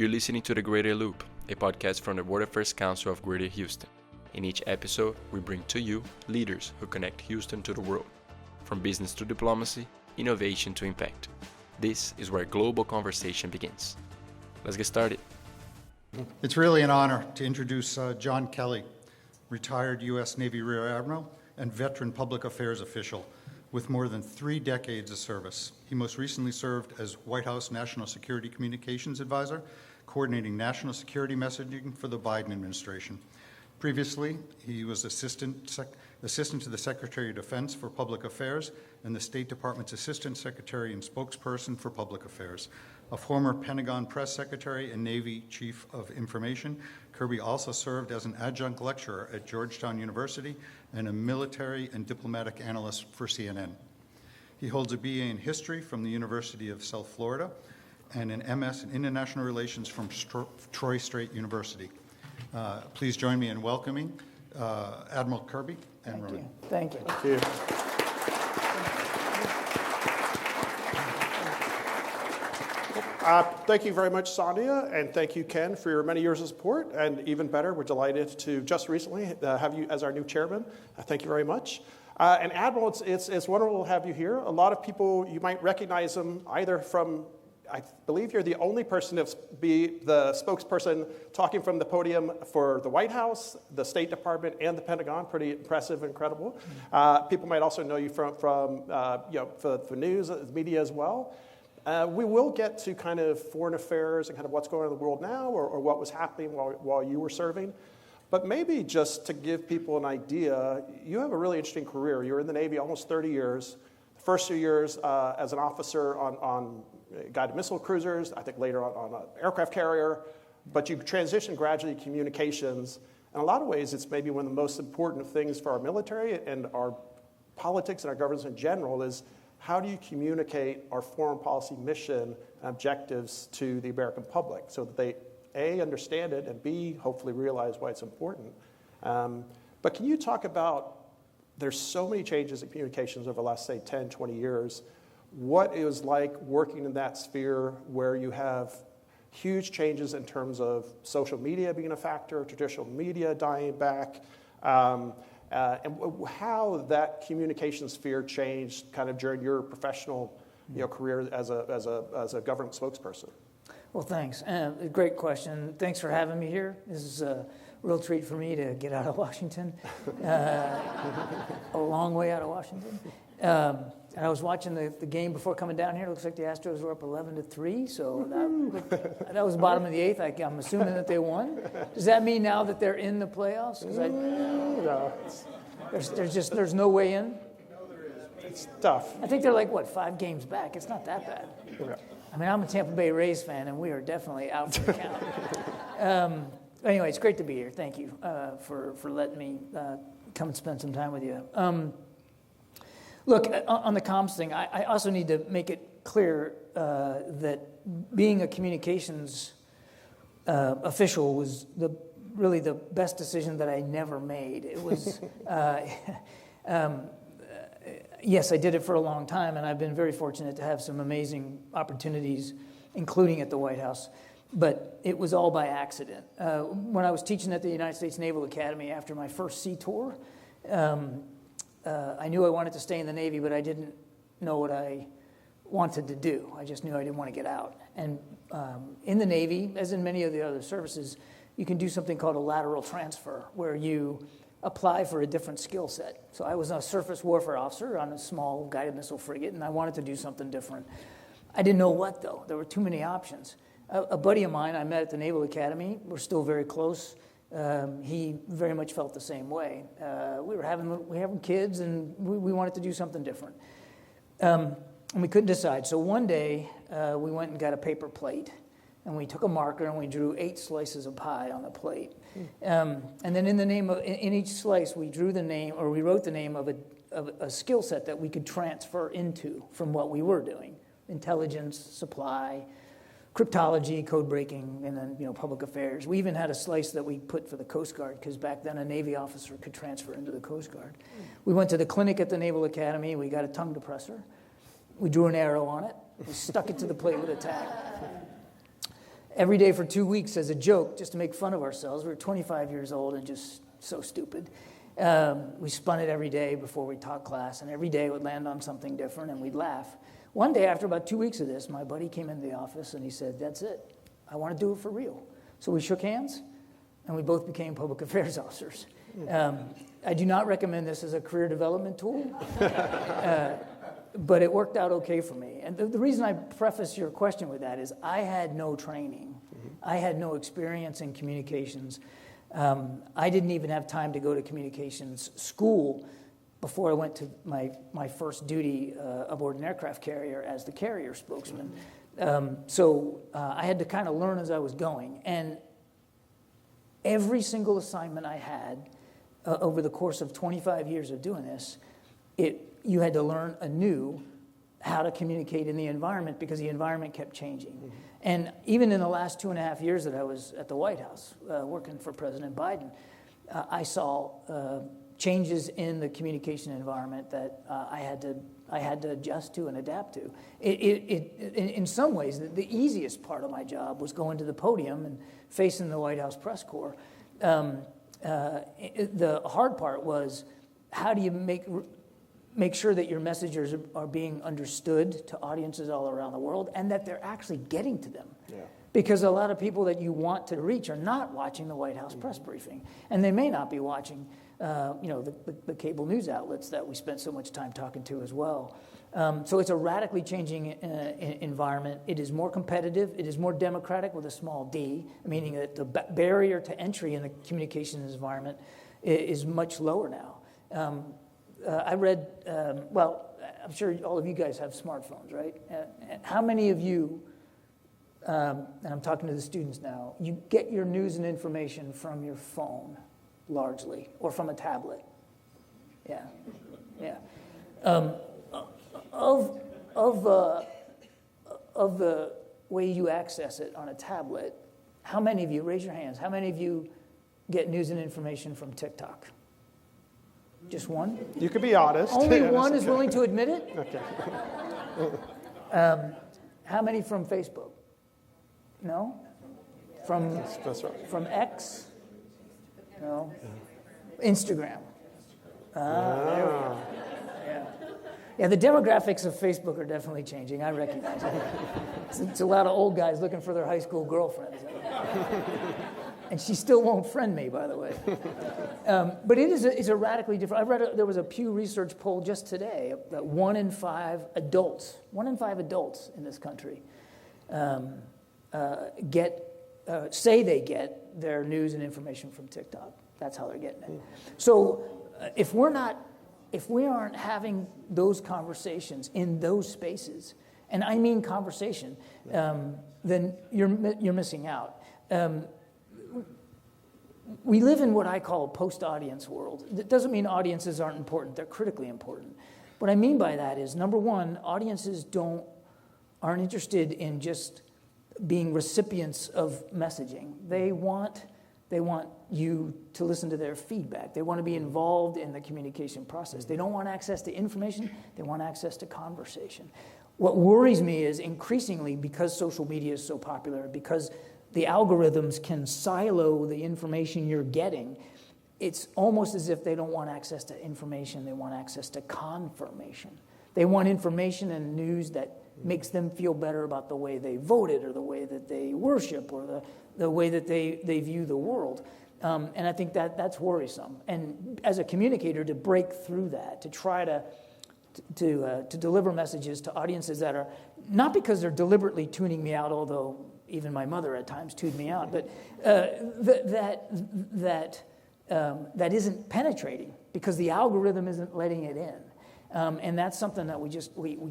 You're listening to The Greater Loop, a podcast from the World Affairs Council of Greater Houston. In each episode, we bring to you leaders who connect Houston to the world, from business to diplomacy, innovation to impact. This is where global conversation begins. Let's get started. It's really an honor to introduce John Kelly, retired U.S. Navy Rear Admiral and veteran public affairs official with more than 3 decades of service. He most recently served as White House National Security Communications Advisor, coordinating national security messaging for the Biden administration. Previously, he was assistant to the Secretary of Defense for Public Affairs and the State Department's Assistant Secretary and Spokesperson for Public Affairs. A former Pentagon Press Secretary and Navy Chief of Information, Kirby also served as an adjunct lecturer at Georgetown University and a military and diplomatic analyst for CNN. He holds a BA in History from the University of South Florida and an MS in International Relations from Troy State University. Please join me in welcoming Admiral Kirby and Ronan. Thank you. Thank you. Thank you very much, Sonia, and thank you, Ken, for your many years of support. And even better, we're delighted to just recently have you as our new chairman. Thank you very much. And Admiral, it's wonderful to have you here. A lot of people, you might recognize him either from, I believe you're the only person to be the spokesperson talking from the podium for the White House, the State Department, and the Pentagon. Pretty impressive, incredible. People might also know you from for news, media as well. We will get to kind of foreign affairs and kind of what's going on in the world now or what was happening while you were serving. But maybe just to give people an idea, you have a really interesting career. You were in the Navy almost 30 years. The first few years as an officer on guided missile cruisers, I think later on an aircraft carrier. But you transitioned gradually to communications. In a lot of ways, it's maybe one of the most important things for our military and our politics and our governments in general is how do you communicate our foreign policy mission and objectives to the American public so that they, A, understand it, and B, hopefully realize why it's important. But can you talk about, there's so many changes in communications over the last, say, 10, 20 years. What it was like working in that sphere where you have huge changes in terms of social media being a factor, traditional media dying back, and how that communication sphere changed kind of during your professional career as a government spokesperson? Well, thanks. Great question. Thanks for having me here. This is a real treat for me to get out of Washington, a long way out of Washington. I was watching the game before coming down here. It looks like the Astros were up 11-3, so that was the bottom of the 8th. I'm assuming that they won. Does that mean now that they're in the playoffs? No. There's no way in? It's tough. I think they're like, 5 games back? It's not that bad. Yeah. I mean, I'm a Tampa Bay Rays fan, and we are definitely out for the count. Anyway, it's great to be here. Thank you for letting me come and spend some time with you. Look, on the comms thing, I also need to make it clear that being a communications official was really the best decision that I never made. It was, yes, I did it for a long time, and I've been very fortunate to have some amazing opportunities, including at the White House. But it was all by accident. When I was teaching at the United States Naval Academy after my first sea tour, I knew I wanted to stay in the Navy, but I didn't know what I wanted to do. I just knew I didn't want to get out. And in the Navy, as in many of the other services, you can do something called a lateral transfer, where you apply for a different skill set. So I was a surface warfare officer on a small guided missile frigate, and I wanted to do something different. I didn't know what, though. There were too many options. A buddy of mine I met at the Naval Academy, we're still very close. He very much felt the same way. We were having kids, and we wanted to do something different. And we couldn't decide. So one day, we went and got a paper plate, and we took a marker, and we drew 8 slices of pie on the plate. And then in each slice, we wrote the name of a skill set that we could transfer into from what we were doing: intelligence, supply, cryptology, code breaking, and then public affairs. We even had a slice that we put for the Coast Guard because back then a Navy officer could transfer into the Coast Guard. We went to the clinic at the Naval Academy. We got a tongue depressor. We drew an arrow on it. We stuck it to the plate with a tag. every day for 2 weeks as a joke, just to make fun of ourselves. We were 25 years old and just so stupid. We spun it every day before we taught class, and every day it would land on something different, and we'd laugh. One day, after about 2 weeks of this, my buddy came into the office, and he said, "That's it. I want to do it for real." So we shook hands, and we both became public affairs officers. I do not recommend this as a career development tool, but it worked out okay for me. And the reason I preface your question with that is I had no training. I had no experience in communications. I didn't even have time to go to communications school before I went to my first duty aboard an aircraft carrier as the carrier spokesman. So I had to kind of learn as I was going. And every single assignment I had over the course of 25 years of doing this, you had to learn anew how to communicate in the environment because the environment kept changing. Mm-hmm. And even in the last 2.5 years that I was at the White House working for President Biden, I saw changes in the communication environment that I had to adjust to and adapt to. In some ways, the easiest part of my job was going to the podium and facing the White House press corps. The hard part was how do you make sure that your messages are being understood to audiences all around the world and that they're actually getting to them. Yeah. Because a lot of people that you want to reach are not watching the White House press briefing, and they may not be watching the cable news outlets that we spent so much time talking to as well. So it's a radically changing environment. It is more competitive. It is more democratic with a small d, meaning that the barrier to entry in the communications environment is much lower now. I read, I'm sure all of you guys have smartphones, right? How many of you, and I'm talking to the students now, you get your news and information from your phone, largely, or from a tablet? Yeah. Of the way you access it on a tablet, how many of you, raise your hands, how many of you get news and information from TikTok? Just one? You could be honest. Only one is willing to admit it? Okay. How many from Facebook? No? From X? No? Instagram? There we go. Yeah, the demographics of Facebook are definitely changing. I recognize it. It's a lot of old guys looking for their high school girlfriends. And she still won't friend me, by the way. But it's a radically different. I read there was a Pew Research poll just today that 1 in 5 adults in this country say they get their news and information from TikTok. That's how they're getting it. So if we aren't having those conversations in those spaces, and I mean conversation, then you're missing out. We live in what I call a post-audience world. That doesn't mean audiences aren't important. They're critically important. What I mean by that is, number one, audiences aren't interested in just being recipients of messaging. They want you to listen to their feedback. They want to be involved in the communication process. They don't want access to information. They want access to conversation. What worries me is increasingly, because social media is so popular, because the algorithms can silo the information you're getting, it's almost as if they don't want access to information, they want access to confirmation. They want information and news that makes them feel better about the way they voted or the way that they worship or the way that they view the world. And I think that's worrisome. And as a communicator, to break through that, to try to deliver messages to audiences that are, not because they're deliberately tuning me out, although even my mother at times tuned me out, but that isn't penetrating because the algorithm isn't letting it in. And that's something that we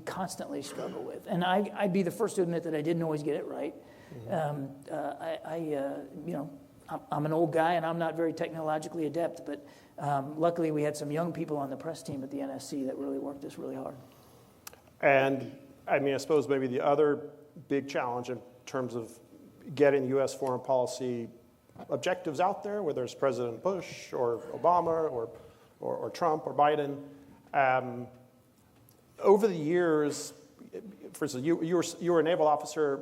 constantly struggle with. And I'd be the first to admit that I didn't always get it right. I'm an old guy and I'm not very technologically adept, but luckily we had some young people on the press team at the NSC that really worked this really hard. And I suppose maybe the other big challenge in terms of getting U.S. foreign policy objectives out there, whether it's President Bush or Obama or Trump or Biden, over the years, for instance, you were a naval officer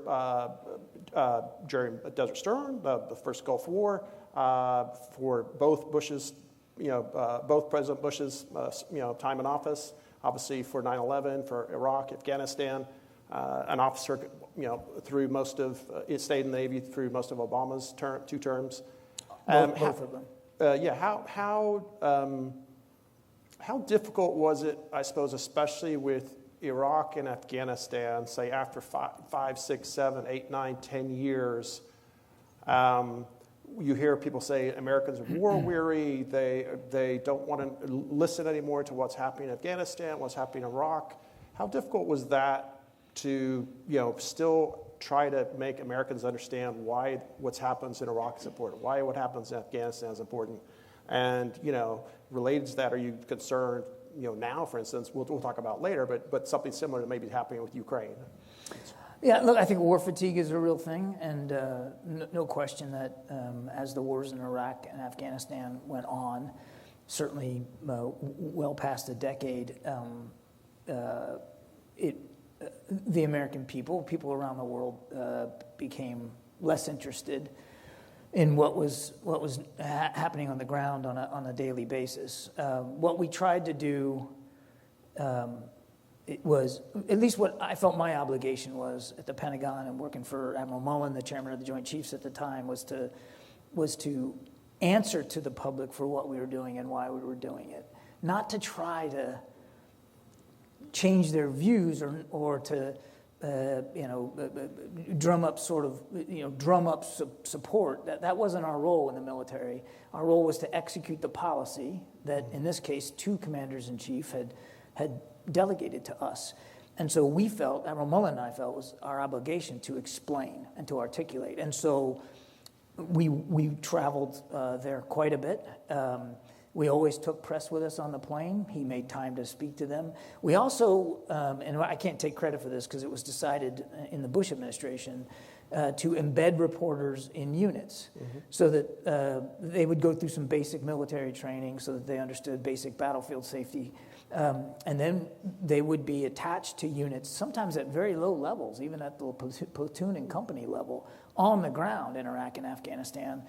during Desert Storm, the first Gulf War, for both Bush's, both President Bush's, time in office, obviously for 9/11, for Iraq, Afghanistan, an officer, through most of, it stayed in the Navy through most of Obama's 2 terms. Both of them. How difficult was it, I suppose, especially with Iraq and Afghanistan, say after 5, 6, 7, 8, 9, 10 years? You hear people say Americans are war weary. They don't want to listen anymore to what's happening in Afghanistan, what's happening in Iraq. How difficult was that to still try to make Americans understand why what happens in Iraq is important, why what happens in Afghanistan is important, and related to that, are you concerned now, for instance, we'll talk about later, but something similar to maybe happening with Ukraine? Yeah, look, I think war fatigue is a real thing, and no question that as the wars in Iraq and Afghanistan went on, certainly well past a decade, the American people around the world became less interested in what was happening on the ground on a daily basis. What we tried to do, it was, at least what I felt my obligation was at the Pentagon and working for Admiral Mullen, the chairman of the Joint Chiefs at the time, was to answer to the public for what we were doing and why we were doing it, not to try to change their views or to drum up support. That wasn't our role in the military. Our role was to execute the policy that, in this case, 2 commanders-in-chief had delegated to us. And so we felt, Admiral Mullen and I felt, was our obligation to explain and to articulate. And so we traveled there quite a bit. We always took press with us on the plane. He made time to speak to them. We also, and I can't take credit for this because it was decided in the Bush administration, to embed reporters in units so that they would go through some basic military training so that they understood basic battlefield safety. And then they would be attached to units, sometimes at very low levels, even at the platoon and company level, on the ground in Iraq and Afghanistan,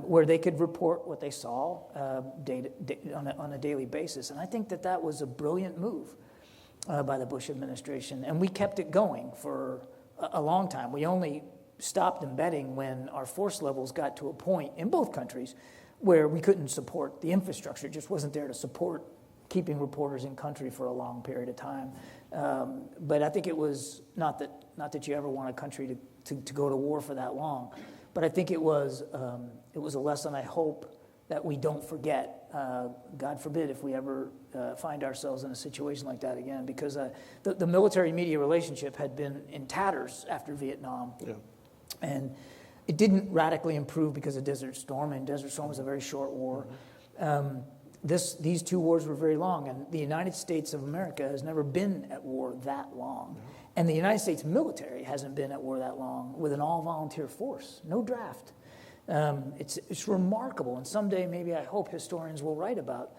where they could report what they saw on a daily basis. And I think that was a brilliant move by the Bush administration. And we kept it going for a long time. We only stopped embedding when our force levels got to a point in both countries where we couldn't support the infrastructure. It just wasn't there to support keeping reporters in country for a long period of time. But I think it was not that you ever want a country to go to war for that long. But I think it was a lesson I hope that we don't forget. God forbid if we ever find ourselves in a situation like that again, because the military-media relationship had been in tatters after Vietnam. Yeah. And it didn't radically improve because of Desert Storm, and Desert Storm was a very short war. These 2 wars were very long, and the United States of America has never been at war that long. And the United States military hasn't been at war that long with an all-volunteer force, no draft. It's remarkable, and someday maybe I hope historians will write about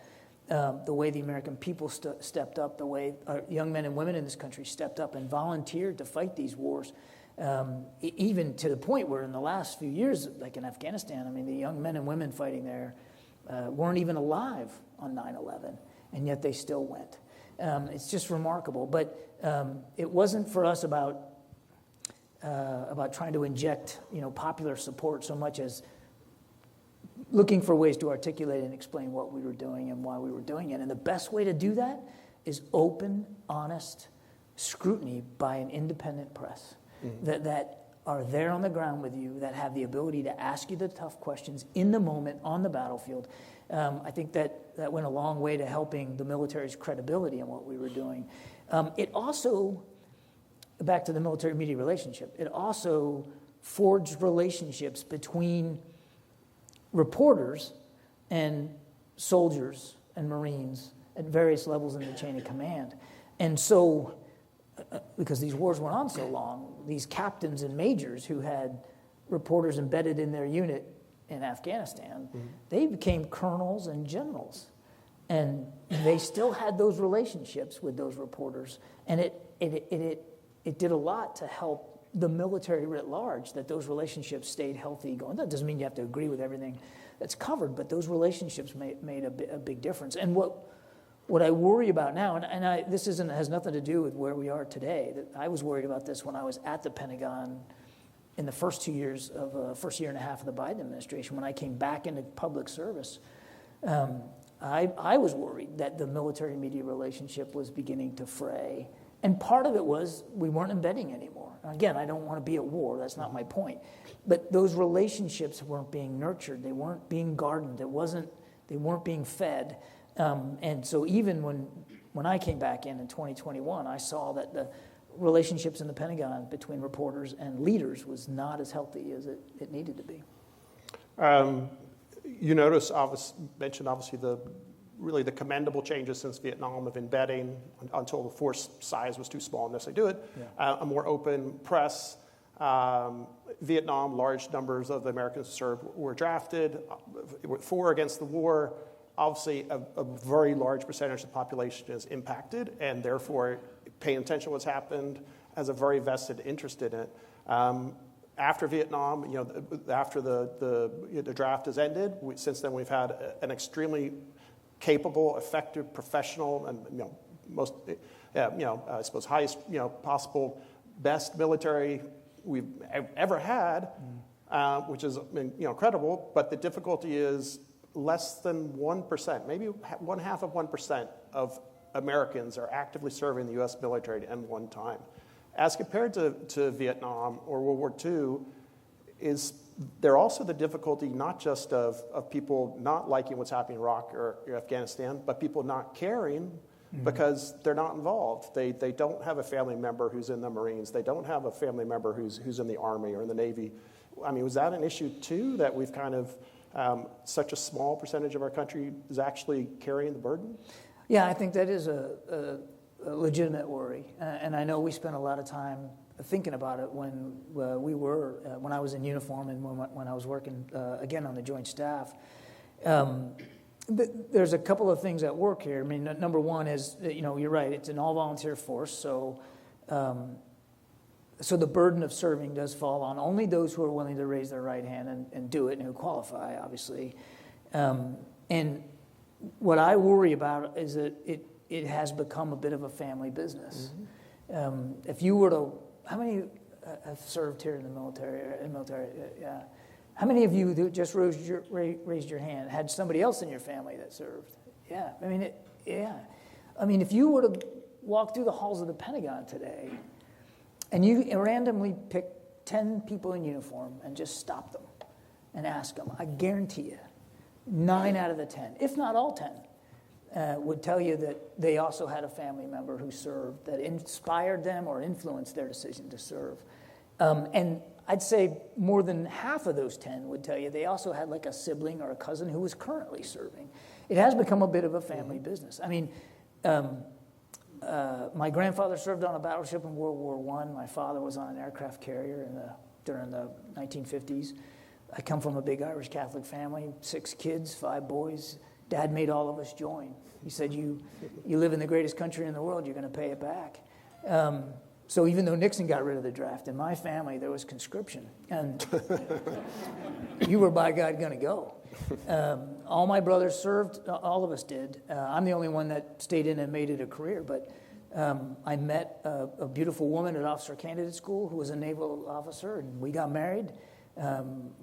the way the American people stepped up, the way our young men and women in this country stepped up and volunteered to fight these wars, even to the point where in the last few years, like in Afghanistan, I mean, the young men and women fighting there weren't even alive on 9/11, and yet they still went. It's just remarkable. But it wasn't for us about trying to inject, popular support so much as looking for ways to articulate and explain what we were doing and why we were doing it. And the best way to do that is open, honest scrutiny by an independent press that are there on the ground with you, that have the ability to ask you the tough questions in the moment on the battlefield. I think that went a long way to helping the military's credibility in what we were doing. It also, back to the military-media relationship, it also forged relationships between reporters and soldiers and Marines at various levels in the chain of command. And so, because these wars went on so long, these captains and majors who had reporters embedded in their unit in Afghanistan, they became colonels and generals. And they still had those relationships with those reporters. And it did a lot to help the military writ large, that those relationships stayed healthy going. That doesn't mean you have to agree with everything that's covered, but those relationships made a big difference. And what I worry about now, and this has nothing to do with where we are today. That I was worried about this when I was at the Pentagon in the first 2 years of first year and a half of the Biden administration. When I came back into public service, I was worried that the military-media relationship was beginning to fray. And part of it was we weren't embedding anymore. Again, I don't want to be at war. That's not my point. But those relationships weren't being nurtured. They weren't being gardened. They weren't being fed. And so even when I came back in 2021, I saw that the relationships in the Pentagon between reporters and leaders was not as healthy as it needed to be. You mentioned obviously the commendable changes since Vietnam of embedding until the force size was too small to necessarily do it. Yeah. A more open press. Vietnam, large numbers of the Americans who served were drafted for against the war. Obviously, a very large percentage of the population is impacted, and therefore paying attention to what's happened, has a very vested interest in it. After Vietnam, after the draft has ended, since then we've had an extremely capable, effective, professional, and I suppose highest possible best military we've ever had, which is incredible. But the difficulty is less than 1%, maybe 0.5% of Americans are actively serving the U.S. military at any one time. As compared to Vietnam or World War II, is there also the difficulty not just of people not liking what's happening in Iraq or Afghanistan, but people not caring because they're not involved. They don't have a family member who's in the Marines. They don't have a family member who's in the Army or in the Navy. I mean, was that an issue too, that we've kind of such a small percentage of our country is actually carrying the burden? Yeah, I think that is a legitimate worry, and I know we spent a lot of time thinking about it when when I was in uniform and when I was working again on the Joint Staff. There's a couple of things at work here. I mean, number one is you're right; it's an all-volunteer force, so the burden of serving does fall on only those who are willing to raise their right hand and do it, and who qualify, obviously. And what I worry about is that it has become a bit of a family business. Mm-hmm. If you were to, how many have served here in the military? Yeah. How many of you who just raised your hand had somebody else in your family that served? Yeah. I mean, if you were to walk through the halls of the Pentagon today, and you randomly pick 10 people in uniform and just stop them and ask them, I guarantee you, 9 out of the 10, if not all 10, would tell you that they also had a family member who served that inspired them or influenced their decision to serve. And I'd say more than half of those 10 would tell you they also had like a sibling or a cousin who was currently serving. It has become a bit of a family business. I mean, my grandfather served on a battleship in World War I. My father was on an aircraft carrier during the 1950s. I come from a big Irish Catholic family, 6 kids, 5 boys. Dad made all of us join. He said, you live in the greatest country in the world, you're going to pay it back. So even though Nixon got rid of the draft, in my family there was conscription. And you were, by God, going to go. All my brothers served, all of us did. I'm the only one that stayed in and made it a career, but I met a beautiful woman at Officer Candidate School who was a naval officer, and we got married.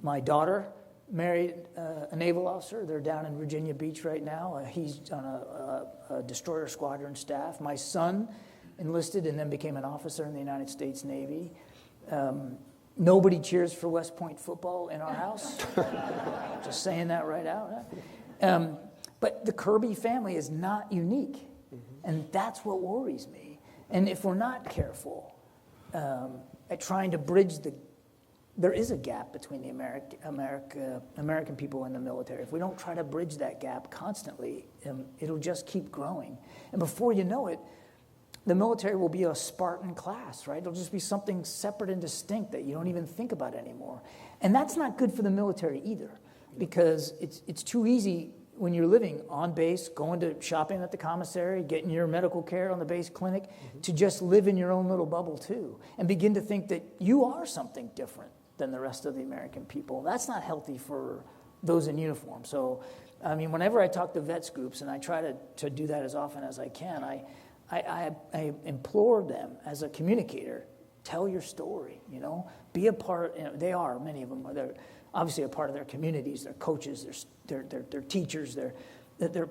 My daughter married a naval officer. They're down in Virginia Beach right now. He's on a destroyer squadron staff. My son enlisted and then became an officer in the United States Navy. Nobody cheers for West Point football in our house. Just saying that right out. But the Kirby family is not unique, and that's what worries me. And if we're not careful at trying to bridge there is a gap between the American people and the military. If we don't try to bridge that gap constantly, it'll just keep growing. And before you know it, the military will be a Spartan class, right? It'll just be something separate and distinct that you don't even think about anymore. And that's not good for the military either, because it's too easy when you're living on base, going to shopping at the commissary, getting your medical care on the base clinic, to just live in your own little bubble too, and begin to think that you are something different than the rest of the American people. That's not healthy for those in uniform. So, I mean, whenever I talk to vets groups, and I try to do that as often as I can, I implore them as a communicator, tell your story, be a part. They are, many of them, they're obviously a part of their communities. They're coaches, they're teachers, they're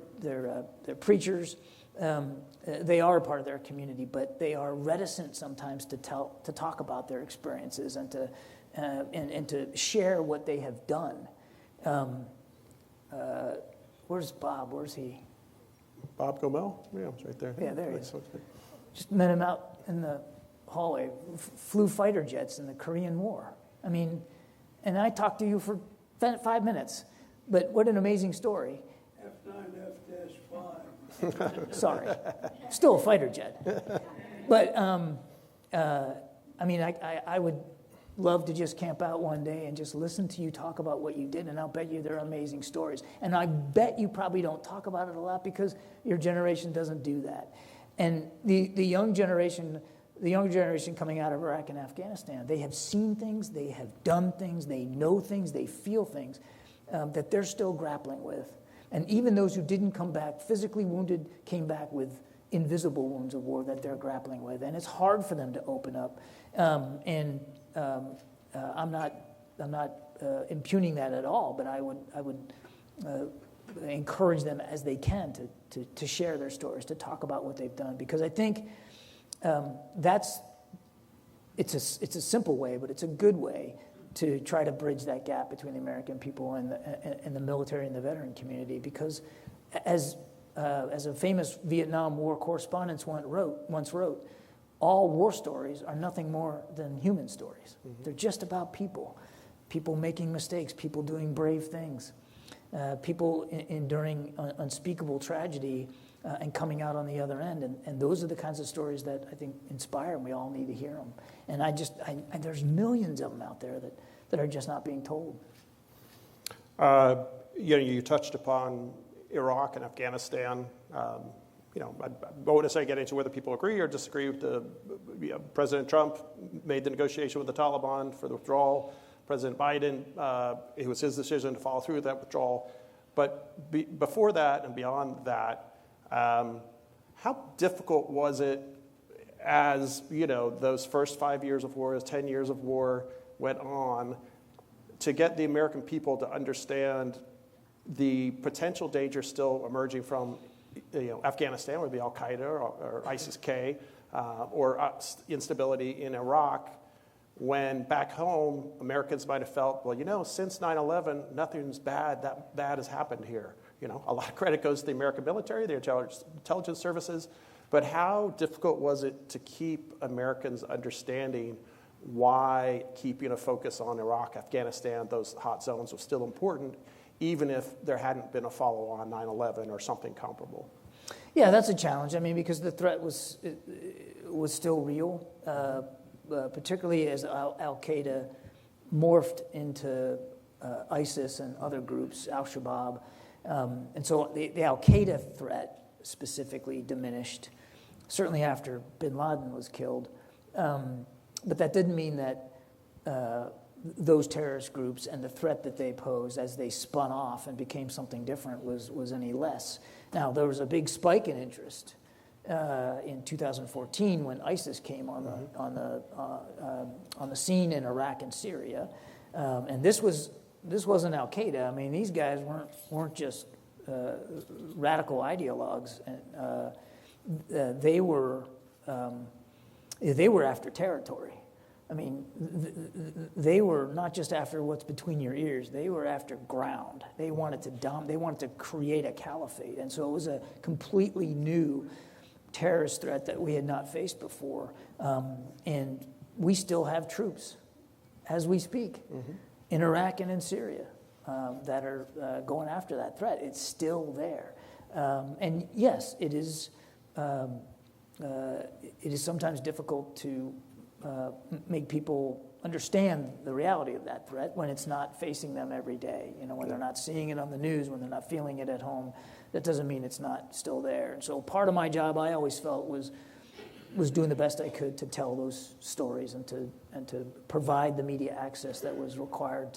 preachers. They are a part of their community, but they are reticent sometimes to talk about their experiences and to share what they have done. Where's Bob? Where's he? Bob Gomel? Yeah, it's right there. Yeah, there he is. Okay. Just met him out in the hallway. Flew fighter jets in the Korean War. I mean, and I talked to you for 5 minutes, but what an amazing story. F9, F-5. Sorry, still a fighter jet. But I mean, I would love to just camp out one day and just listen to you talk about what you did, and I'll bet you there are amazing stories. And I bet you probably don't talk about it a lot because your generation doesn't do that. And the young generation coming out of Iraq and Afghanistan, they have seen things, they have done things, they know things, they feel things that they're still grappling with. And even those who didn't come back physically wounded came back with invisible wounds of war that they're grappling with. And it's hard for them to open up. I'm not impugning that at all, but I would encourage them as they can to share their stories, to talk about what they've done, because I think it's a simple way, but it's a good way to try to bridge that gap between the American people and the military and the veteran community. Because as a famous Vietnam War correspondent once wrote, all war stories are nothing more than human stories. Mm-hmm. They're just about people making mistakes, people doing brave things, people enduring unspeakable tragedy and coming out on the other end. And those are the kinds of stories that I think inspire, and we all need to hear them. And there's millions of them out there that are just not being told. You touched upon Iraq and Afghanistan. I won't necessarily get into whether people agree or disagree with President Trump made the negotiation with the Taliban for the withdrawal. President Biden, it was his decision to follow through with that withdrawal. But before that and beyond that, how difficult was it as, those first 5 years of war, as 10 years of war went on, to get the American people to understand the potential danger still emerging from Afghanistan, whether it be Al-Qaeda or ISIS-K, or instability in Iraq, when back home, Americans might have felt, since 9/11, nothing's that bad has happened here. A lot of credit goes to the American military, the intelligence services, but how difficult was it to keep Americans understanding why keeping a focus on Iraq, Afghanistan, those hot zones was still important, even if there hadn't been a follow-on 9/11 or something comparable? Yeah, that's a challenge. I mean, because the threat was still real, particularly as Al-Qaeda morphed into ISIS and other groups, Al-Shabaab. And so the Al-Qaeda threat specifically diminished, certainly after bin Laden was killed. But that didn't mean that those terrorist groups and the threat that they posed as they spun off and became something different was any less. Now, there was a big spike in interest in 2014 when ISIS came on the scene in Iraq and Syria, and this wasn't Al-Qaeda. I mean, these guys weren't just radical ideologues. They were after territory. I mean, they were not just after what's between your ears. They were after ground. They wanted to create a caliphate, and so it was a completely new terrorist threat that we had not faced before. And we still have troops, as we speak, in Iraq and in Syria that are going after that threat. It's still there, and yes, it is sometimes difficult to make people understand the reality of that threat when it's not facing them every day. When they're not seeing it on the news, when they're not feeling it at home, that doesn't mean it's not still there. And so part of my job, I always felt, was doing the best I could to tell those stories and to provide the media access that was required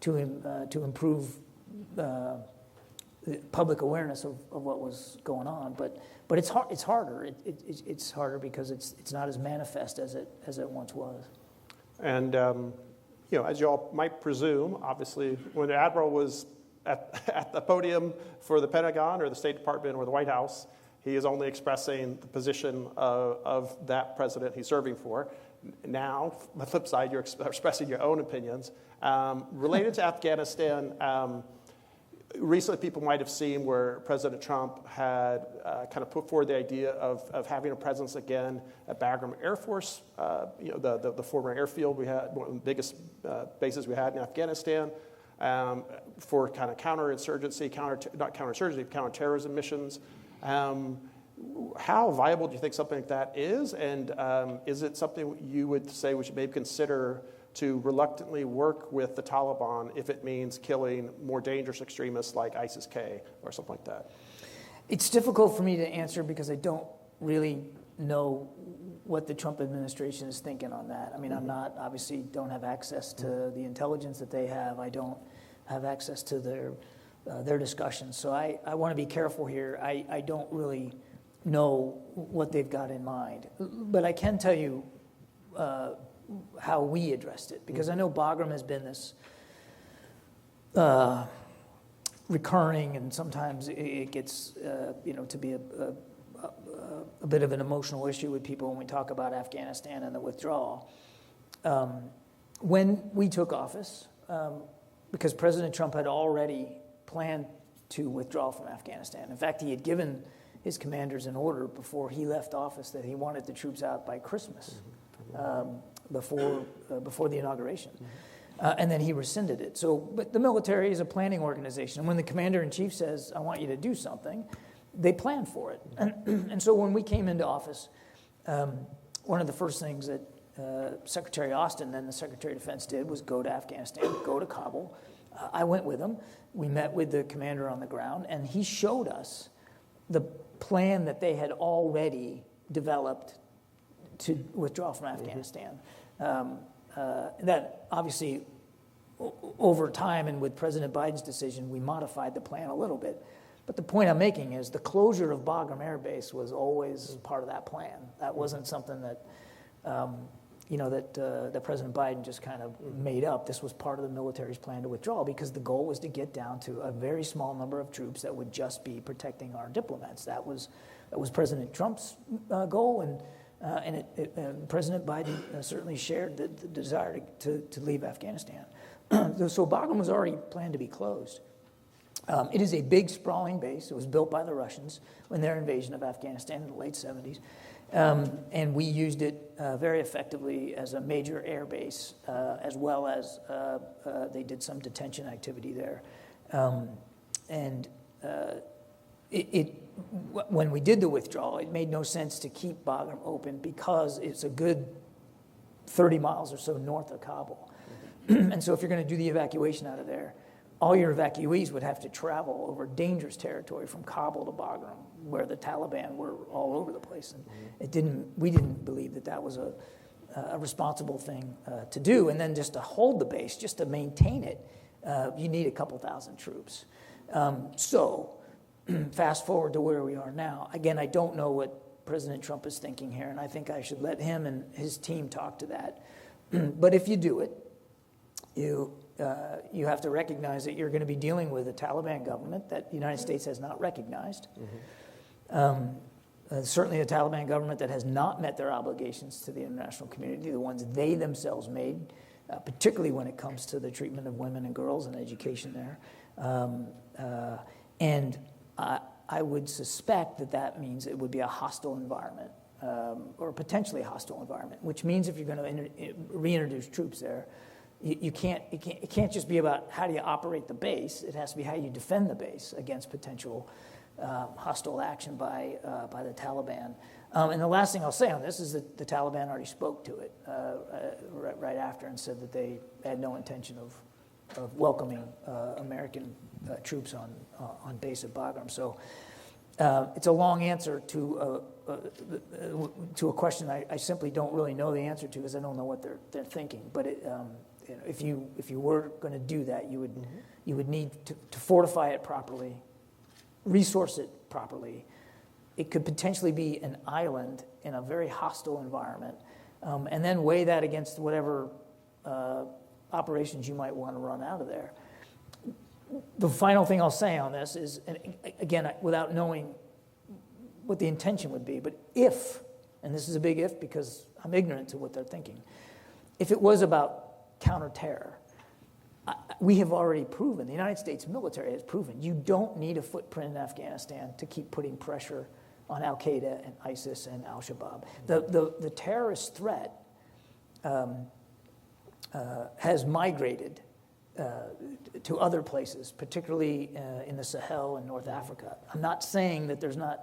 to improve public awareness of what was going on. But it's hard. It's harder. It's harder because it's not as manifest as it once was. And as you all might presume, obviously, when the Admiral was at the podium for the Pentagon or the State Department or the White House, he is only expressing the position of that president he's serving for. Now, on the flip side, you're expressing your own opinions. Related to Afghanistan, recently people might have seen where President Trump had kind of put forward the idea of having a presence again at Bagram Air Force, the former airfield we had, one of the biggest bases we had in Afghanistan, for kind of counterterrorism missions. How viable do you think something like that is? And is it something you would say we should maybe consider to reluctantly work with the Taliban if it means killing more dangerous extremists like ISIS-K or something like that? It's difficult for me to answer because I don't really know what the Trump administration is thinking on that. I mean, I'm not, obviously don't have access to the intelligence that they have. I don't have access to their discussions. So I want to be careful here. I don't really know what they've got in mind. But I can tell you how we addressed it, because I know Bagram has been this recurring, and sometimes it gets to be a bit of an emotional issue with people when we talk about Afghanistan and the withdrawal. When we took office, because President Trump had already planned to withdraw from Afghanistan. In fact, he had given his commanders an order before he left office that he wanted the troops out by Christmas, before the inauguration. And then he rescinded it. So, but the military is a planning organization. And when the commander-in-chief says, I want you to do something, they plan for it. And so when we came into office, one of the first things that Secretary Austin, then the Secretary of Defense, did was go to Afghanistan, go to Kabul. I went with him. We met with the commander on the ground, and he showed us the plan that they had already developed to withdraw from Afghanistan. That obviously, over time and with President Biden's decision, we modified the plan a little bit. But the point I'm making is the closure of Bagram Air Base was always part of that plan. That wasn't something that, that President Biden just kind of made up. This was part of the military's plan to withdraw, because the goal was to get down to a very small number of troops that would just be protecting our diplomats. That was President Trump's goal, and President Biden certainly shared the desire to leave Afghanistan. So Bagram was already planned to be closed. It is a big, sprawling base. It was built by the Russians when their invasion of Afghanistan in the late 70s. And we used it very effectively as a major air base, as well as they did some detention activity there. When we did the withdrawal, it made no sense to keep Bagram open because it's a good 30 miles or so north of Kabul. And so if you're going to do the evacuation out of there, all your evacuees would have to travel over dangerous territory from Kabul to Bagram, where the Taliban were all over the place. And we didn't believe that was a responsible thing to do. And then just to hold the base, just to maintain it, you need a couple thousand troops. So fast forward to where we are now. Again, I don't know what President Trump is thinking here, and I think I should let him and his team talk to that. But if you do it, you have to recognize that you're going to be dealing with a Taliban government that the United States has not recognized. Certainly a Taliban government that has not met their obligations to the international community, the ones they themselves made, particularly when it comes to the treatment of women and girls and education there. And I would suspect that means it would be a hostile environment, or a potentially hostile environment, which means if you're going to reintroduce troops there, it can't just be about how do you operate the base. It has to be how you defend the base against potential hostile action by the Taliban. And the last thing I'll say on this is that the Taliban already spoke to it right after and said that they had no intention of welcoming American troops on base at Bagram. So it's a long answer to a question I simply don't really know the answer to, because I don't know what they're thinking. But if you were going to do that, you would need to fortify it properly, resource it properly. It could potentially be an island in a very hostile environment, and then weigh that against whatever operations you might want to run out of there. The final thing I'll say on this is, and again, without knowing what the intention would be, but if, and this is a big if because I'm ignorant to what they're thinking, if it was about counterterror, we have already proven, the United States military has proven, you don't need a footprint in Afghanistan to keep putting pressure on Al-Qaeda and ISIS and Al-Shabaab. The terrorist threat has migrated to other places, particularly in the Sahel and North Africa. I'm not saying that there's not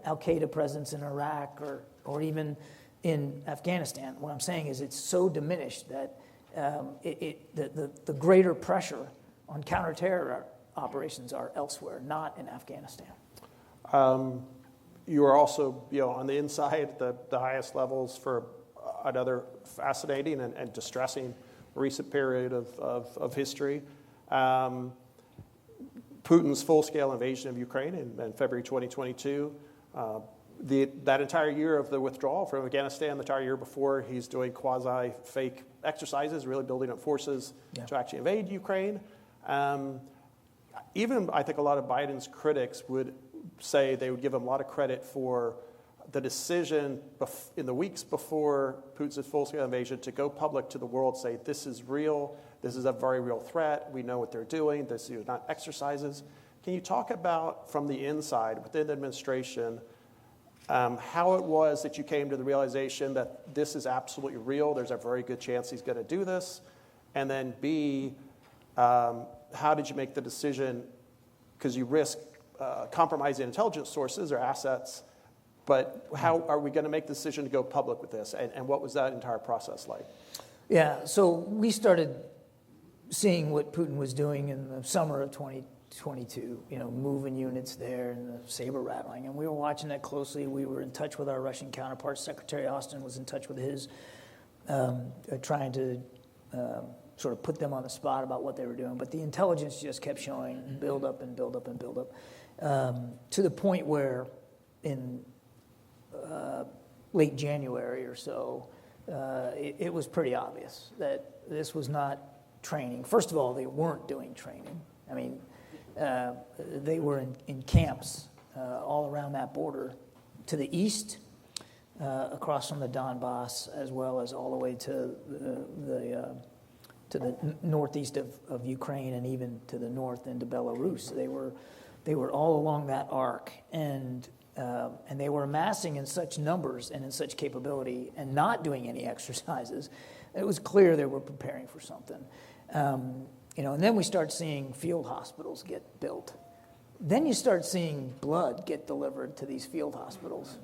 Al-Qaeda presence in Iraq or even in Afghanistan. What I'm saying is it's so diminished that the greater pressure on counterterror operations are elsewhere, not in Afghanistan. You are also, on the inside, the highest levels for another fascinating and distressing recent period of history. Putin's full-scale invasion of Ukraine in February 2022. That entire year of the withdrawal from Afghanistan, the entire year before, he's doing quasi-fake exercises, really building up forces to actually invade Ukraine. Even, I think, a lot of Biden's critics would say they would give him a lot of credit for the decision in the weeks before Putin's full-scale invasion to go public to the world, say, this is real, this is a very real threat, we know what they're doing, this is not exercises. Can you talk about, from the inside, within the administration, how it was that you came to the realization that this is absolutely real, there's a very good chance he's going to do this, and then B, how did you make the decision, because you risk compromising intelligence sources or assets, but how are we going to make the decision to go public with this, and what was that entire process like? Yeah, so we started seeing what Putin was doing in the summer of 2022, moving units there and the saber rattling, and we were watching that closely. We were in touch with our Russian counterparts. Secretary Austin was in touch with his, trying to sort of put them on the spot about what they were doing, but the intelligence just kept showing build up and build up and build up, to the point where in late January or so, it was pretty obvious that this was not training. First of all, they weren't doing training. I mean, they were in camps all around that border to the east, across from the Donbass, as well as all the way to the northeast of Ukraine and even to the north into Belarus. They were all along that arc, and they were amassing in such numbers and in such capability and not doing any exercises. It was clear they were preparing for something. And then we start seeing field hospitals get built. Then you start seeing blood get delivered to these field hospitals.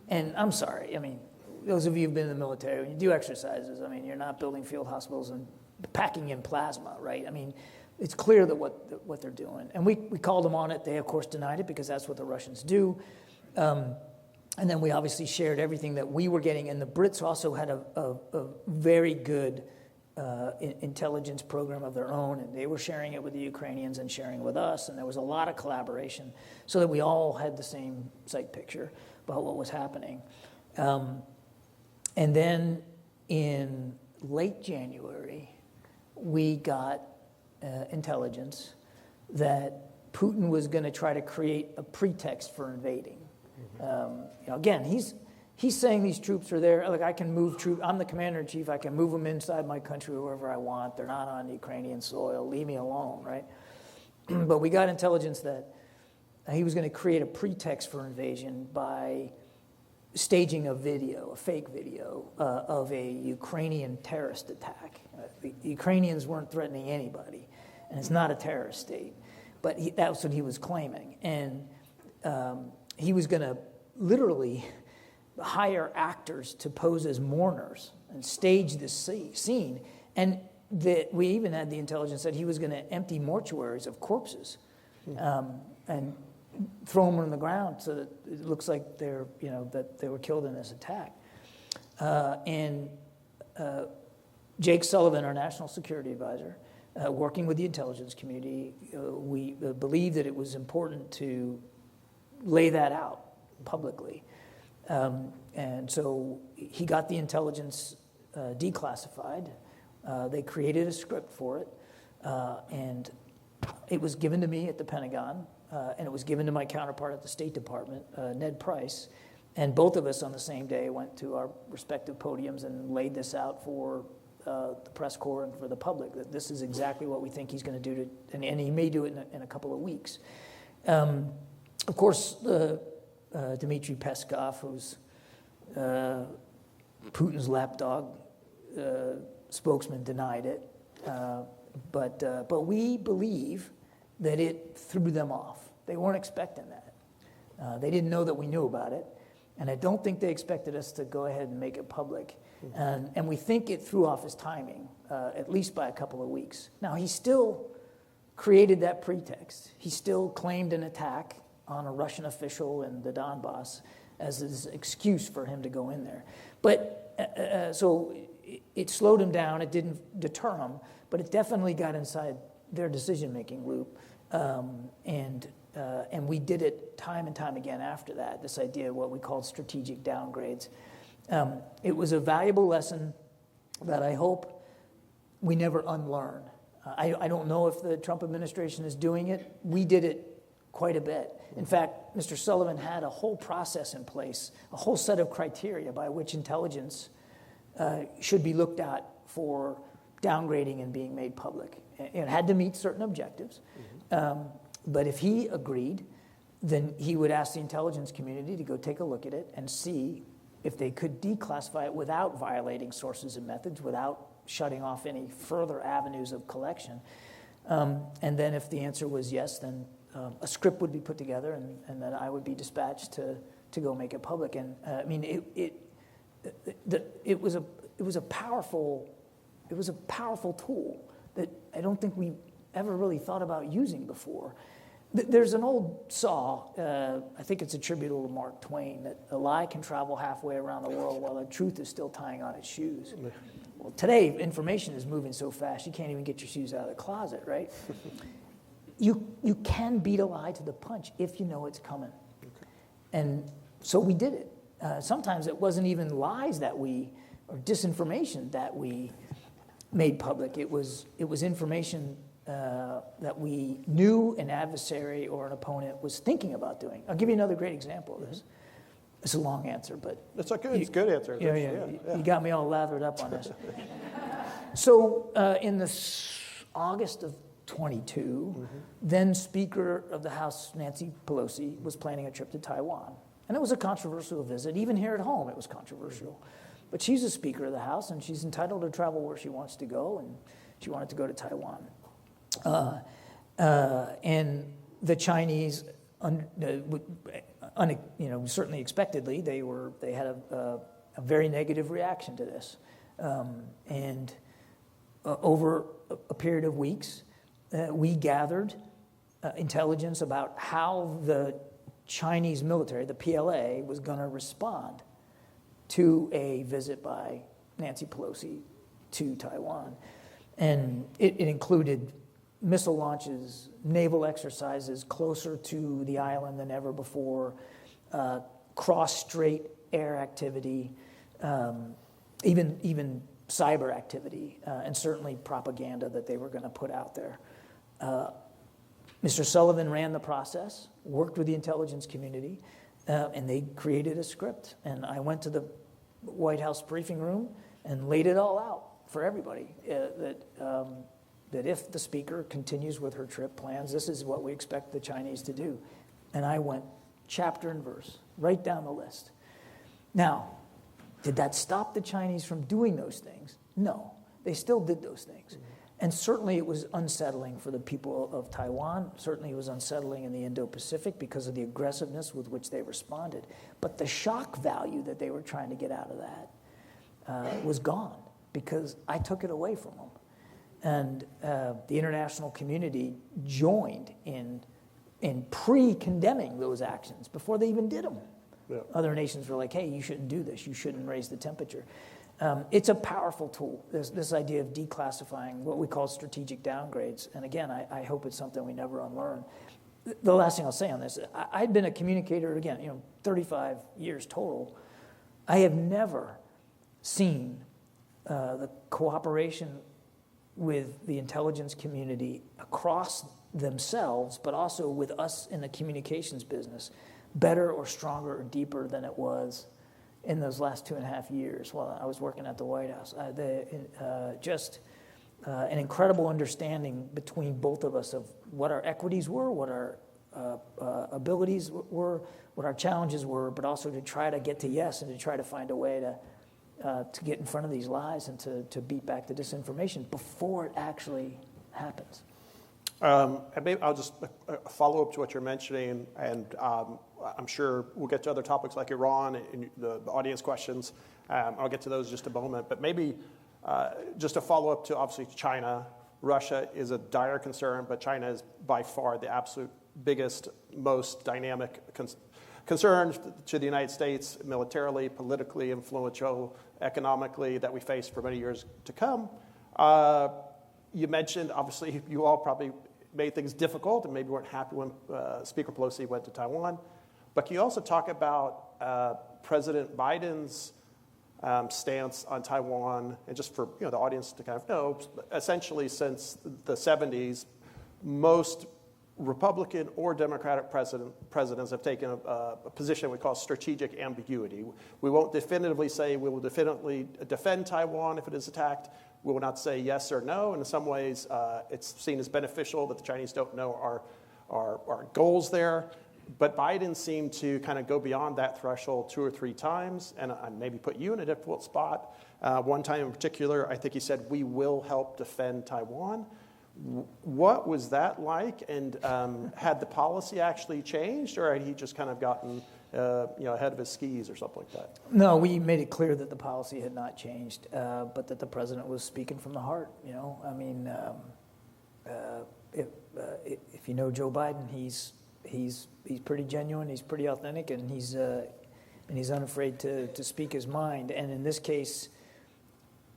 And I'm sorry, I mean, those of you who've been in the military, when you do exercises, I mean, you're not building field hospitals and packing in plasma, right? I mean, it's clear that what they're doing. And we called them on it. They, of course, denied it because that's what the Russians do. And then we obviously shared everything that we were getting. And the Brits also had a very good intelligence program of their own. And they were sharing it with the Ukrainians and sharing it with us. And there was a lot of collaboration so that we all had the same sight picture about what was happening. And then in late January, we got intelligence that Putin was going to try to create a pretext for invading. Again, he's saying these troops are there. Like, I can move troops. I'm the commander-in-chief. I can move them inside my country wherever I want. They're not on Ukrainian soil. Leave me alone, right? But we got intelligence that he was going to create a pretext for invasion by staging a fake video of a Ukrainian terrorist attack. The Ukrainians weren't threatening anybody, and it's not a terrorist state. But that's what he was claiming. And he was going to literally hire actors to pose as mourners and stage this scene. And we even had the intelligence that he was going to empty mortuaries of corpses and throw them on the ground so that it looks like that they were killed in this attack. And Jake Sullivan, our national security advisor, working with the intelligence community, we believed that it was important to lay that out publicly. And so he got the intelligence declassified. They created a script for it, and it was given to me at the Pentagon, and it was given to my counterpart at the State Department, Ned Price, and both of us on the same day went to our respective podiums and laid this out for the press corps and for the public, that this is exactly what we think he's going to do, and he may do it in a couple of weeks. Of course, Dmitry Peskov, who's Putin's lapdog spokesman, denied it. But we believe that it threw them off. They weren't expecting that. They didn't know that we knew about it. And I don't think they expected us to go ahead and make it public. And we think it threw off his timing, at least by a couple of weeks. Now, he still created that pretext. He still claimed an attack on a Russian official in the Donbass as his excuse for him to go in there. But so it slowed him down. It didn't deter him, but it definitely got inside their decision-making loop. And we did it time and time again after that, this idea of what we called strategic downgrades. It was a valuable lesson that I hope we never unlearn. I don't know if the Trump administration is doing it. We did it quite a bit. In fact, Mr. Sullivan had a whole process in place, a whole set of criteria by which intelligence should be looked at for downgrading and being made public. It had to meet certain objectives. But if he agreed, then he would ask the intelligence community to go take a look at it and see if they could declassify it without violating sources and methods, without shutting off any further avenues of collection. And then if the answer was yes, then a script would be put together, and then I would be dispatched to go make it public. And I mean, it was a powerful tool that I don't think we ever really thought about using before. There's an old saw, I think it's attributable to Mark Twain, that a lie can travel halfway around the world while the truth is still tying on its shoes. Well, today, information is moving so fast, you can't even get your shoes out of the closet, right? You can beat a lie to the punch if you know it's coming. Okay. And so we did it. Sometimes it wasn't even lies or disinformation that we made public. It was information that we knew an adversary or an opponent was thinking about doing. I'll give you another great example of this. It's a long answer, but... It's a good answer. You got me all lathered up on this. So in the August of 22, then Speaker of the House Nancy Pelosi was planning a trip to Taiwan. And it was a controversial visit. Even here at home, it was controversial. But she's a Speaker of the House, and she's entitled to travel where she wants to go, and she wanted to go to Taiwan. And the Chinese, certainly expectedly, they had a very negative reaction to this. And over a period of weeks, we gathered intelligence about how the Chinese military, the PLA, was going to respond to a visit by Nancy Pelosi to Taiwan. And it included missile launches, naval exercises closer to the island than ever before, cross-strait air activity, even cyber activity, and certainly propaganda that they were going to put out there. Mr. Sullivan ran the process, worked with the intelligence community, and they created a script. And I went to the White House briefing room and laid it all out for everybody, that if the Speaker continues with her trip plans, this is what we expect the Chinese to do. And I went chapter and verse, right down the list. Now, did that stop the Chinese from doing those things? No, they still did those things. And certainly it was unsettling for the people of Taiwan. Certainly it was unsettling in the Indo-Pacific because of the aggressiveness with which they responded. But the shock value that they were trying to get out of that was gone because I took it away from them. And the international community joined in pre-condemning those actions before they even did them. Yeah. Other nations were like, hey, you shouldn't do this. You shouldn't raise the temperature. It's a powerful tool, this idea of declassifying what we call strategic downgrades. And again, I hope it's something we never unlearn. The last thing I'll say on this, I'd been a communicator, again, 35 years total. I have never seen the cooperation with the intelligence community across themselves, but also with us in the communications business, better or stronger or deeper than it was in those last 2.5 years while I was working at the White House. Just an incredible understanding between both of us of what our equities were, what our abilities were, what our challenges were, but also to try to get to yes and to try to find a way to get in front of these lies and to beat back the disinformation before it actually happens. And maybe I'll just follow up to what you're mentioning, and I'm sure we'll get to other topics like Iran and the audience questions. I'll get to those in just a moment. But maybe just a follow up to, obviously, China. Russia is a dire concern, but China is by far the absolute biggest, most dynamic concern to the United States militarily, politically, influential, economically, that we face for many years to come. You mentioned, obviously, you all probably made things difficult and maybe weren't happy when Speaker Pelosi went to Taiwan. But can you also talk about President Biden's stance on Taiwan? And just for the audience to kind of know, essentially since the 70s, most Republican or Democratic presidents have taken a position we call strategic ambiguity. We won't definitively say we will definitively defend Taiwan if it is attacked. We will not say yes or no. And in some ways, it's seen as beneficial that the Chinese don't know our goals there. But Biden seemed to kind of go beyond that threshold 2 or 3 times, and maybe put you in a difficult spot. One time in particular, I think he said, "We will help defend Taiwan." What was that like? And had the policy actually changed, or had he just kind of gotten ahead of his skis or something like that? No, we made it clear that the policy had not changed, but that the president was speaking from the heart. I mean, if you know Joe Biden, he's pretty genuine, he's pretty authentic, and he's unafraid to speak his mind. And in this case,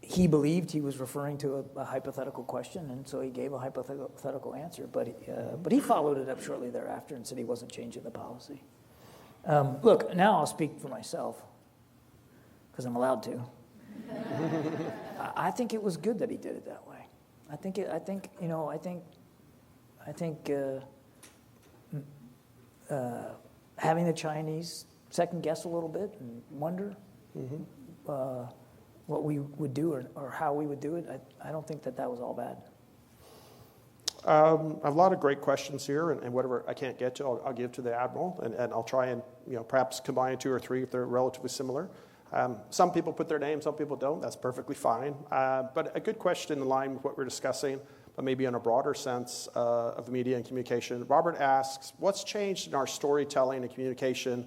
he believed he was referring to a hypothetical question, and so he gave a hypothetical answer. But he followed it up shortly thereafter and said he wasn't changing the policy. Look, now I'll speak for myself because I'm allowed to. I think it was good that he did it that way. I think having the Chinese second guess a little bit and wonder what we would do or how we would do it, I don't think that was all bad. I have a lot of great questions here, and whatever I can't get to, I'll give to the Admiral, and I'll try and perhaps combine 2 or 3 if they're relatively similar. Some people put their name, some people don't. That's perfectly fine. But a good question in line with what we're discussing, but maybe in a broader sense of media and communication. Robert asks, what's changed in our storytelling and communication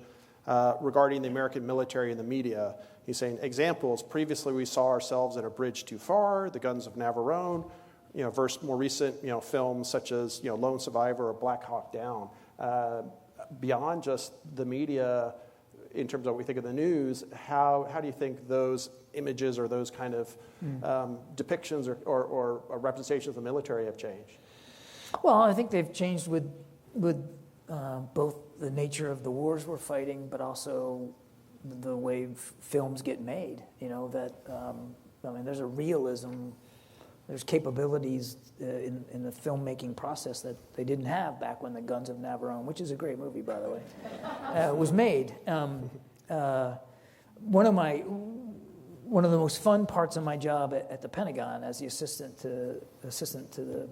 regarding the American military and the media? He's saying, examples, previously we saw ourselves at a bridge too far, the guns of Navarone, versus more recent, films such as, Lone Survivor or Black Hawk Down. Beyond just the media, in terms of what we think of the news, how do you think those images or those kind of depictions or representations of the military have changed? Well, I think they've changed with both the nature of the wars we're fighting, but also the way films get made. There's a realism, there's capabilities in the filmmaking process that they didn't have back when The Guns of Navarone, which is a great movie, by the way, was made. One of the most fun parts of my job at the Pentagon as the assistant to the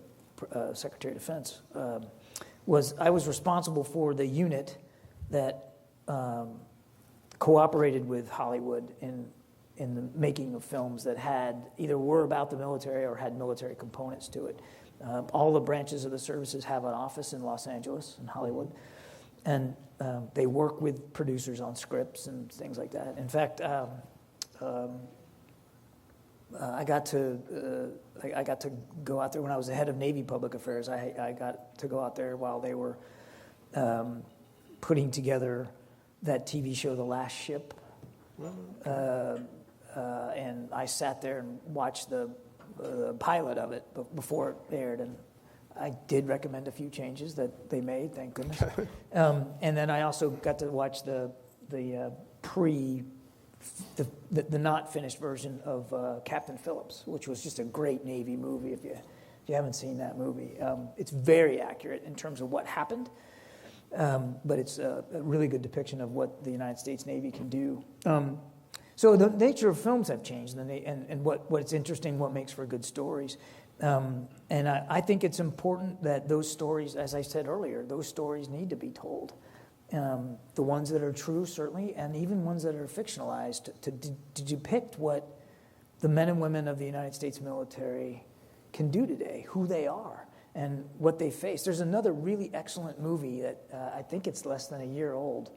Secretary of Defense was I was responsible for the unit that cooperated with Hollywood in in the making of films that either were about the military or had military components to it. All the branches of the services have an office in Los Angeles and Hollywood, and they work with producers on scripts and things like that. In fact, I got to go out there when I was the head of Navy Public Affairs. I got to go out there while they were putting together that TV show, The Last Ship, and I sat there and watched the pilot of it before it aired, and I did recommend a few changes that they made, thank goodness. And then I also got to watch the not finished version of Captain Phillips, which was just a great Navy movie. If you haven't seen that movie, it's very accurate in terms of what happened, but it's a really good depiction of what the United States Navy can do. So the nature of films have changed, and what's interesting, what makes for good stories. And I think it's important that those stories, as I said earlier, those stories need to be told. The ones that are true, certainly, and even ones that are fictionalized to depict what the men and women of the United States military can do today, who they are, and what they face. There's another really excellent movie that I think it's less than a year old.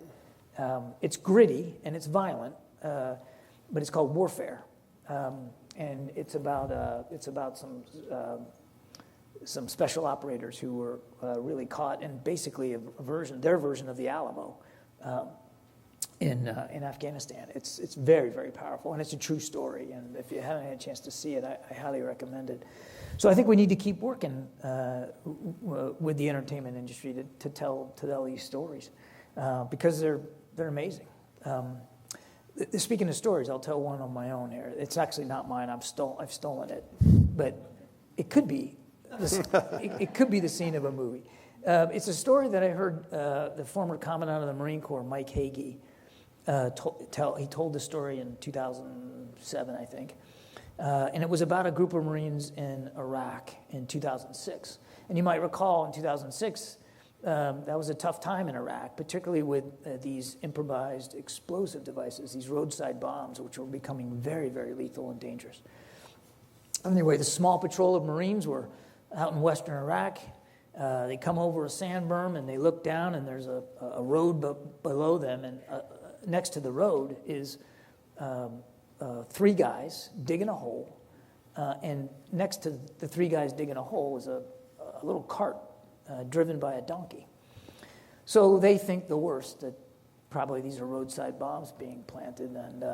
It's gritty and it's violent, but it's called Warfare, and it's about some special operators who were really caught in basically their version of the Alamo in Afghanistan. It's very, very powerful, and it's a true story. And if you haven't had a chance to see it, I highly recommend it. So I think we need to keep working with the entertainment industry to tell these stories because they're amazing. Speaking of stories, I'll tell one on my own here. It's actually not mine. I've stolen it, but it could be. It could be the scene of a movie. It's a story that I heard the former Commandant of the Marine Corps, Mike Hagee, he told the story in 2007, I think. And it was about a group of Marines in Iraq in 2006. And you might recall in 2006, that was a tough time in Iraq, particularly with these improvised explosive devices, these roadside bombs, which were becoming very, very lethal and dangerous. Anyway, the small patrol of Marines were out in western Iraq. They come over a sand berm and they look down, and there's a road below them, and next to the road is 3 guys digging a hole, and next to the 3 guys digging a hole is a little cart driven by a donkey. So they think the worst, that probably these are roadside bombs being planted, and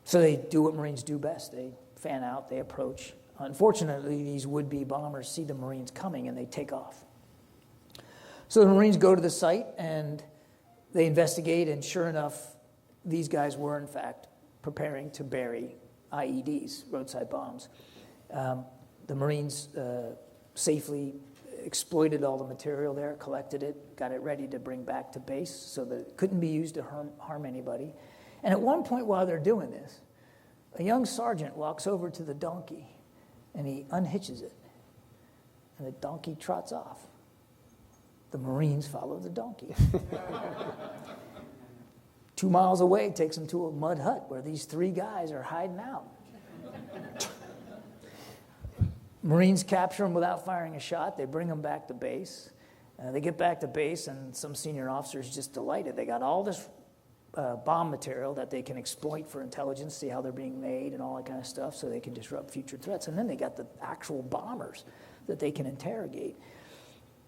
so they do what Marines do best. They fan out, they approach. Unfortunately, these would-be bombers see the Marines coming, and they take off. So the Marines go to the site, and they investigate, and sure enough, these guys were, in fact, preparing to bury IEDs, roadside bombs. The Marines safely exploited all the material there, collected it, got it ready to bring back to base so that it couldn't be used to harm anybody. And at one point while they're doing this, a young sergeant walks over to the donkey, and he unhitches it, and the donkey trots off. The Marines follow the donkey. 2 miles away, takes them to a mud hut where these 3 guys are hiding out. Marines capture them without firing a shot. They bring them back to base. They get back to base, and some senior officer's just delighted. They got all this bomb material that they can exploit for intelligence, see how they're being made and all that kind of stuff, so they can disrupt future threats. And then they got the actual bombers that they can interrogate.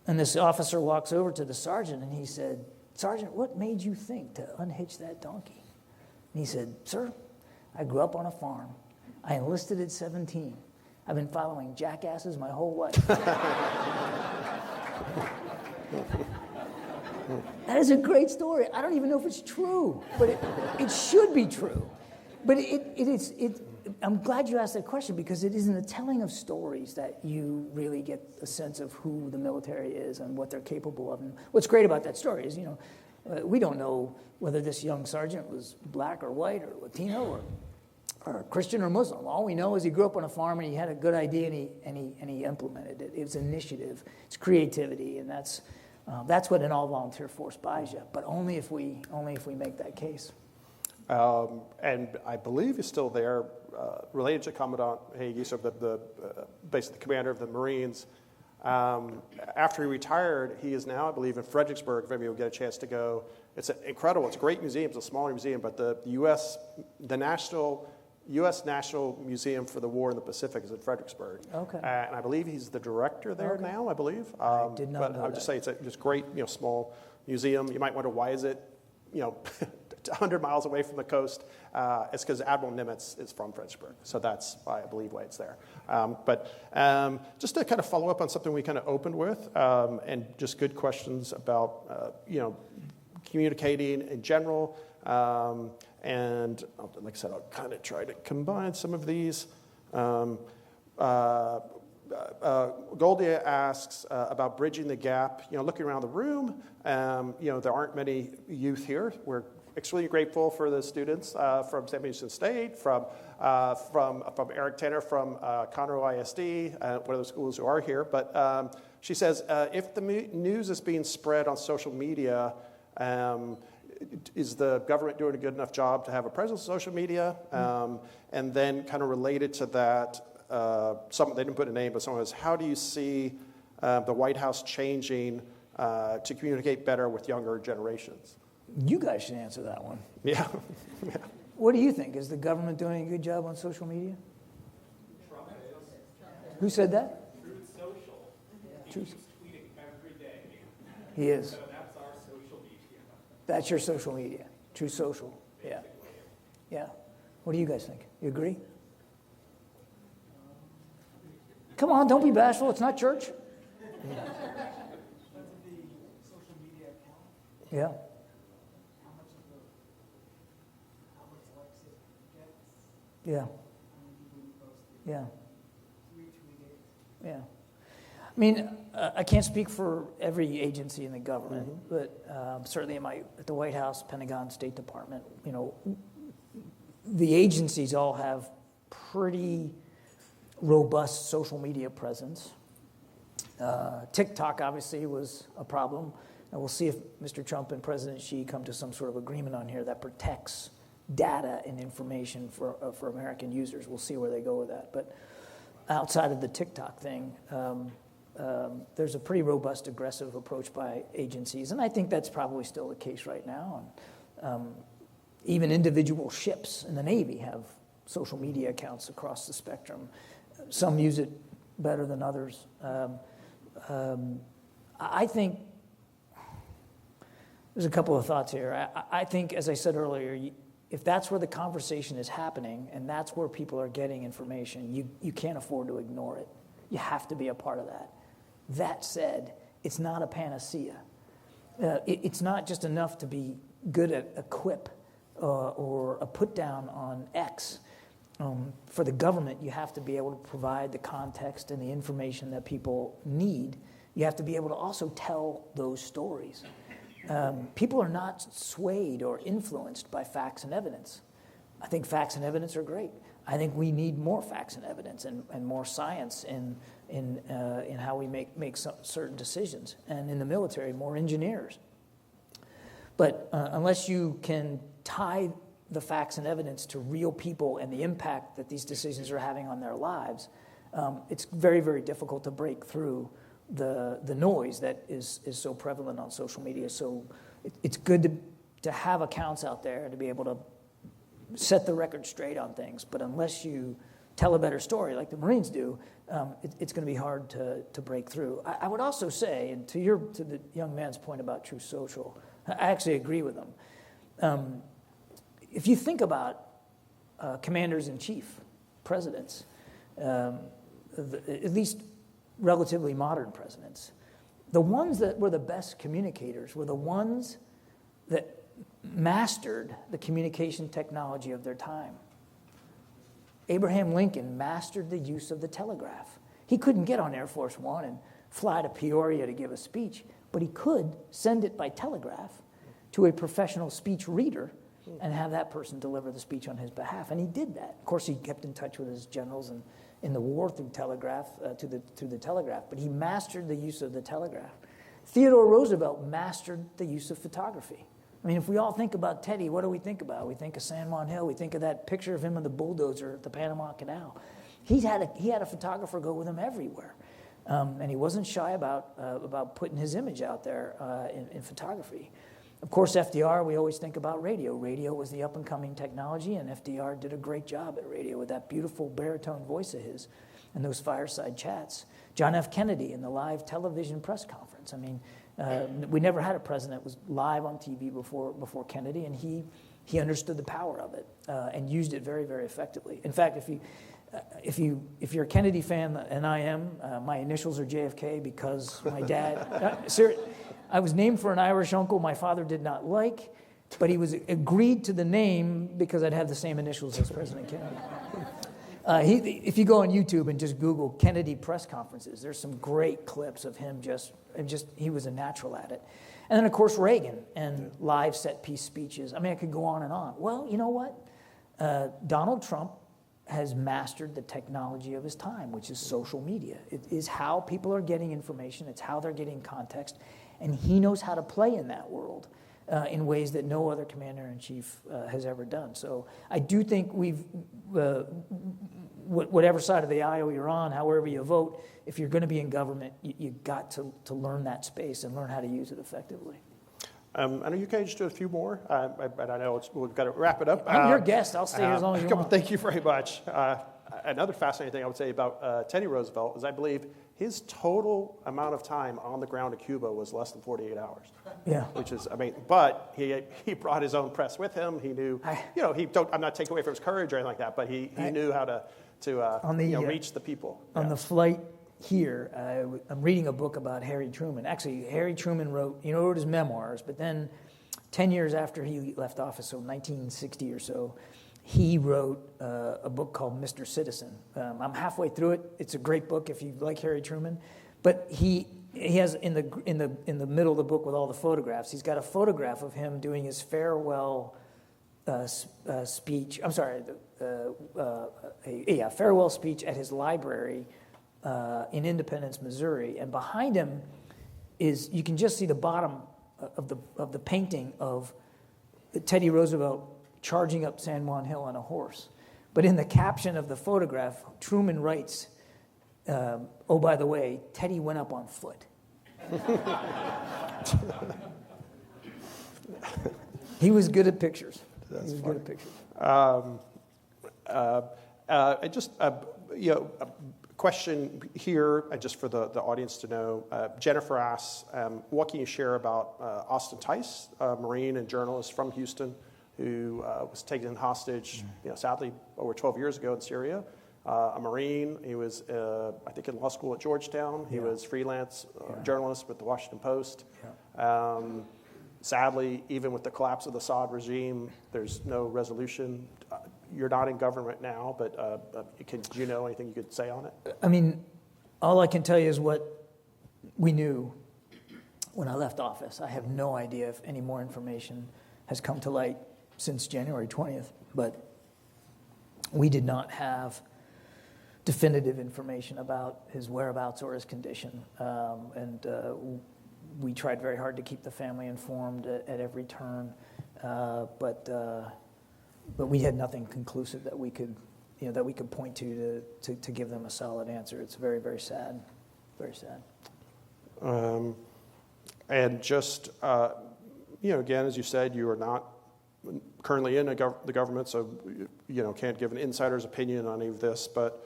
And this officer walks over to the sergeant, and he said, "Sergeant, what made you think to unhitch that donkey?" And he said, "Sir, I grew up on a farm. I enlisted at 17. I've been following jackasses my whole life." That is a great story. I don't even know if it's true, but it should be true. But I'm glad you asked that question, because it is in the telling of stories that you really get a sense of who the military is and what they're capable of. And what's great about that story is, we don't know whether this young sergeant was black or white or Latino or Christian or Muslim. All we know is he grew up on a farm and he had a good idea and he implemented it. It's initiative, it's creativity, and that's what an all-volunteer force buys you. But only if we make that case. and I believe he's still there, related to Commandant Hagee, so basically the commander of the Marines. After he retired, he is now, I believe, in Fredericksburg. Maybe you'll get a chance to go. It's incredible. It's a great museum. It's a smaller museum, but the U.S. National Museum for the War in the Pacific is in Fredericksburg. Okay. And I believe he's the director there now, I believe. I did not but know I would just say it's a just great, small museum. You might wonder, why is it, 100 miles away from the coast? It's because Admiral Nimitz is from Fredericksburg. So that's, I believe, why it's there. But just to kind of follow up on something we kind of opened with, and just good questions about, communicating in general. And like I said, I'll kind of try to combine some of these. Goldia asks about bridging the gap. Looking around the room, there aren't many youth here. We're extremely grateful for the students from Sam Houston State, from Eric Tanner from Conroe ISD, one of the schools who are here. But she says, if the news is being spread on social media, is the government doing a good enough job to have a presence on social media? And then kind of related to that, they didn't put a name, but someone says, how do you see the White House changing to communicate better with younger generations? You guys should answer that one. Yeah. What do you think? Is the government doing a good job on social media? Who said that? Truth Social. He's tweeting every day. He is. So that's our social media. That's your social media. True Social. Yeah. Yeah. What do you guys think? You agree? Come on, don't be bashful. It's not church. Yeah. Yeah. Yeah. Yeah. I mean, I can't speak for every agency in the government, but certainly at the White House, Pentagon, State Department, the agencies all have pretty robust social media presence. TikTok obviously was a problem, and we'll see if Mr. Trump and President Xi come to some sort of agreement on here that protects data and information for American users. We'll see where they go with that. But outside of the TikTok thing, there's a pretty robust, aggressive approach by agencies, and I think that's probably still the case right now. And, even individual ships in the Navy have social media accounts across the spectrum. Some use it better than others. I think there's a couple of thoughts here. I think, as I said earlier, if that's where the conversation is happening and that's where people are getting information, you can't afford to ignore it. You have to be a part of that. That said, it's not a panacea. It's not just enough to be good at a quip or a put down on X. For the government, you have to be able to provide the context and the information that people need. You have to be able to also tell those stories. People are not swayed or influenced by facts and evidence. I think facts and evidence are great. I think we need more facts and evidence and more science in how we make certain decisions. And in the military, more engineers. But unless you can tie the facts and evidence to real people and the impact that these decisions are having on their lives, it's very, very difficult to break through the noise that is so prevalent on social media. So it's good to have accounts out there to be able to set the record straight on things. But unless you tell a better story like the Marines do, it's going to be hard to break through. I would also say, and to the young man's point about True Social, I actually agree with him. If you think about commanders-in-chief, presidents, at least relatively modern presidents, the ones that were the best communicators were the ones that mastered the communication technology of their time. Abraham Lincoln mastered the use of the telegraph. He couldn't get on Air Force One and fly to Peoria to give a speech, but he could send it by telegraph to a professional speech reader and have that person deliver the speech on his behalf. And he did that. Of course, he kept in touch with his generals in the war through telegraph, through the telegraph, but he mastered the use of the telegraph. Theodore Roosevelt mastered the use of photography. I mean, if we all think about Teddy, what do we think about? We think of San Juan Hill. We think of that picture of him in the bulldozer at the Panama Canal. He had a photographer go with him everywhere. And he wasn't shy about putting his image out there in photography. Of course, FDR, we always think about radio. Radio was the up-and-coming technology, and FDR did a great job at radio with that beautiful baritone voice of his and those fireside chats. John F. Kennedy in the live television press conference. I mean, we never had a president that was live on TV before Kennedy, and he understood the power of it and used it very, very effectively. In fact, if you're a Kennedy fan, and I am, my initials are JFK because my dad. I was named for an Irish uncle my father did not like, but he was agreed to the name because I'd have the same initials as President Kennedy. If you go on YouTube and just Google Kennedy press conferences, there's some great clips of him he was a natural at it. And then, of course, Reagan and live set-piece speeches. I mean, I could go on and on. Well, you know what? Donald Trump has mastered the technology of his time, which is social media. It is how people are getting information. It's how they're getting context. And he knows how to play in that world in ways that no other commander-in-chief has ever done. So I do think whatever side of the aisle you're on, however you vote, if you're going to be in government, you got to learn that space and learn how to use it effectively. I know you can just do a few more, but I know we've got to wrap it up. I'm your guest. I'll stay here as long as you want. Thank you very much. Another fascinating thing I would say about Teddy Roosevelt is I believe his total amount of time on the ground in Cuba was less than 48 hours. Yeah. Which is, but he brought his own press with him. He knew, I'm not taking away from his courage or anything like that, but he knew how to reach the people. On the flight here, I'm reading a book about Harry Truman. Actually, Harry Truman wrote his memoirs, but then 10 years after he left office, so 1960 or so, he wrote a book called Mr. Citizen. I'm halfway through it. It's a great book if you like Harry Truman. But he has in the middle of the book with all the photographs, he's got a photograph of him doing his farewell speech. I'm sorry, farewell speech at his library in Independence, Missouri. And behind him you can just see the bottom of the painting of Teddy Roosevelt charging up San Juan Hill on a horse. But in the caption of the photograph, Truman writes, oh, by the way, Teddy went up on foot. He was good at pictures. A question here, just for the audience to know. Jennifer asks, what can you share about Austin Tice, a Marine and journalist from Houston, who was taken hostage, sadly, over 12 years ago in Syria. A Marine. He was, I think, in law school at Georgetown. He was freelance journalist with the Washington Post. Yeah. Sadly, even with the collapse of the Assad regime, there's no resolution. You're not in government now, but do you know anything you could say on it? I mean, all I can tell you is what we knew when I left office. I have no idea if any more information has come to light since January 20th, but we did not have definitive information about his whereabouts or his condition, and we tried very hard to keep the family informed at every turn, but we had nothing conclusive that we could point to give them a solid answer. It's very, very sad, very sad. And just again, as you said, you are not currently in the government, so can't give an insider's opinion on any of this, but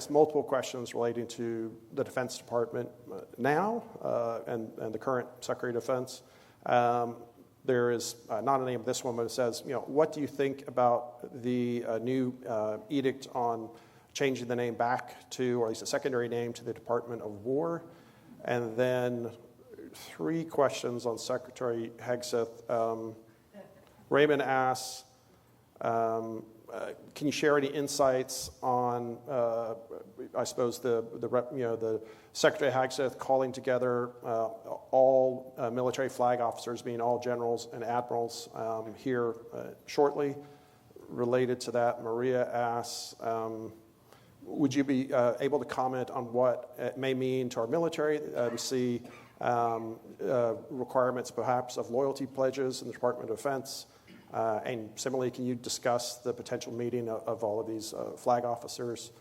multiple questions relating to the Defense Department now and the current Secretary of Defense. There is not a name of this one, but it says, what do you think about the new edict on changing the name back to, or at least a secondary name, to the Department of War? And then 3 questions on Secretary Hegseth. Raymond asks, can you share any insights on, I suppose, the Secretary Hegseth calling together all military flag officers, being all generals and admirals, here shortly? Related to that, Maria asks, would you be able to comment on what it may mean to our military? We see requirements perhaps of loyalty pledges in the Department of Defense? And similarly, can you discuss the potential meeting of all of these flag officers?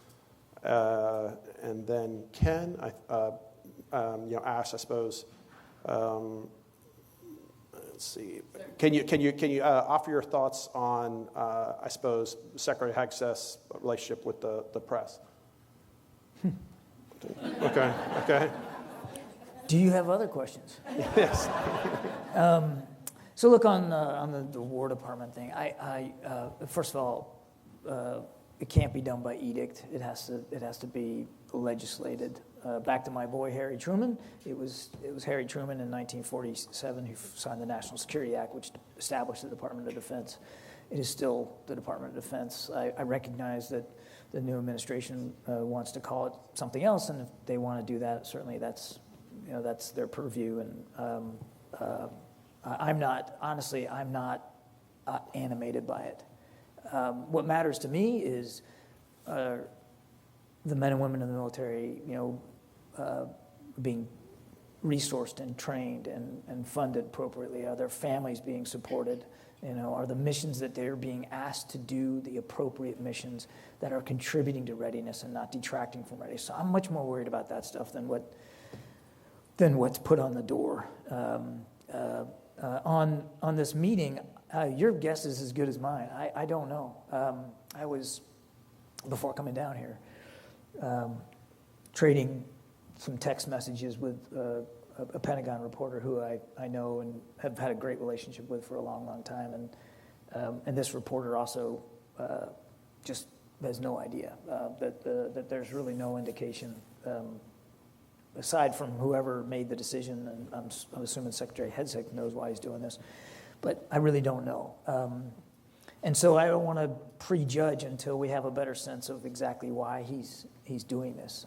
And then Ken, asked, I suppose, let's see, can you offer your thoughts on, I suppose, Secretary Hegseth's relationship with the press? Okay. Do you have other questions? Yes. So look, on the War Department thing, I first of all, it can't be done by edict. It has to be legislated. Back to my boy Harry Truman. It was Harry Truman in 1947 who signed the National Security Act, which established the Department of Defense. It is still the Department of Defense. I recognize that the new administration wants to call it something else, and if they want to do that, certainly that's their purview. And I'm not animated by it. What matters to me is the men and women in the military, being resourced and trained and funded appropriately. Are their families being supported? Are the missions that they're being asked to do the appropriate missions that are contributing to readiness and not detracting from readiness? So I'm much more worried about that stuff than what's put on the door. On this meeting, your guess is as good as mine. I don't know. I was, before coming down here, trading some text messages with a Pentagon reporter who I know and have had a great relationship with for a long, long time. And this reporter also just has no idea that there's really no indication, aside from whoever made the decision, and I'm assuming Secretary Hegseth knows why he's doing this, but I really don't know. And so I don't want to prejudge until we have a better sense of exactly why he's doing this.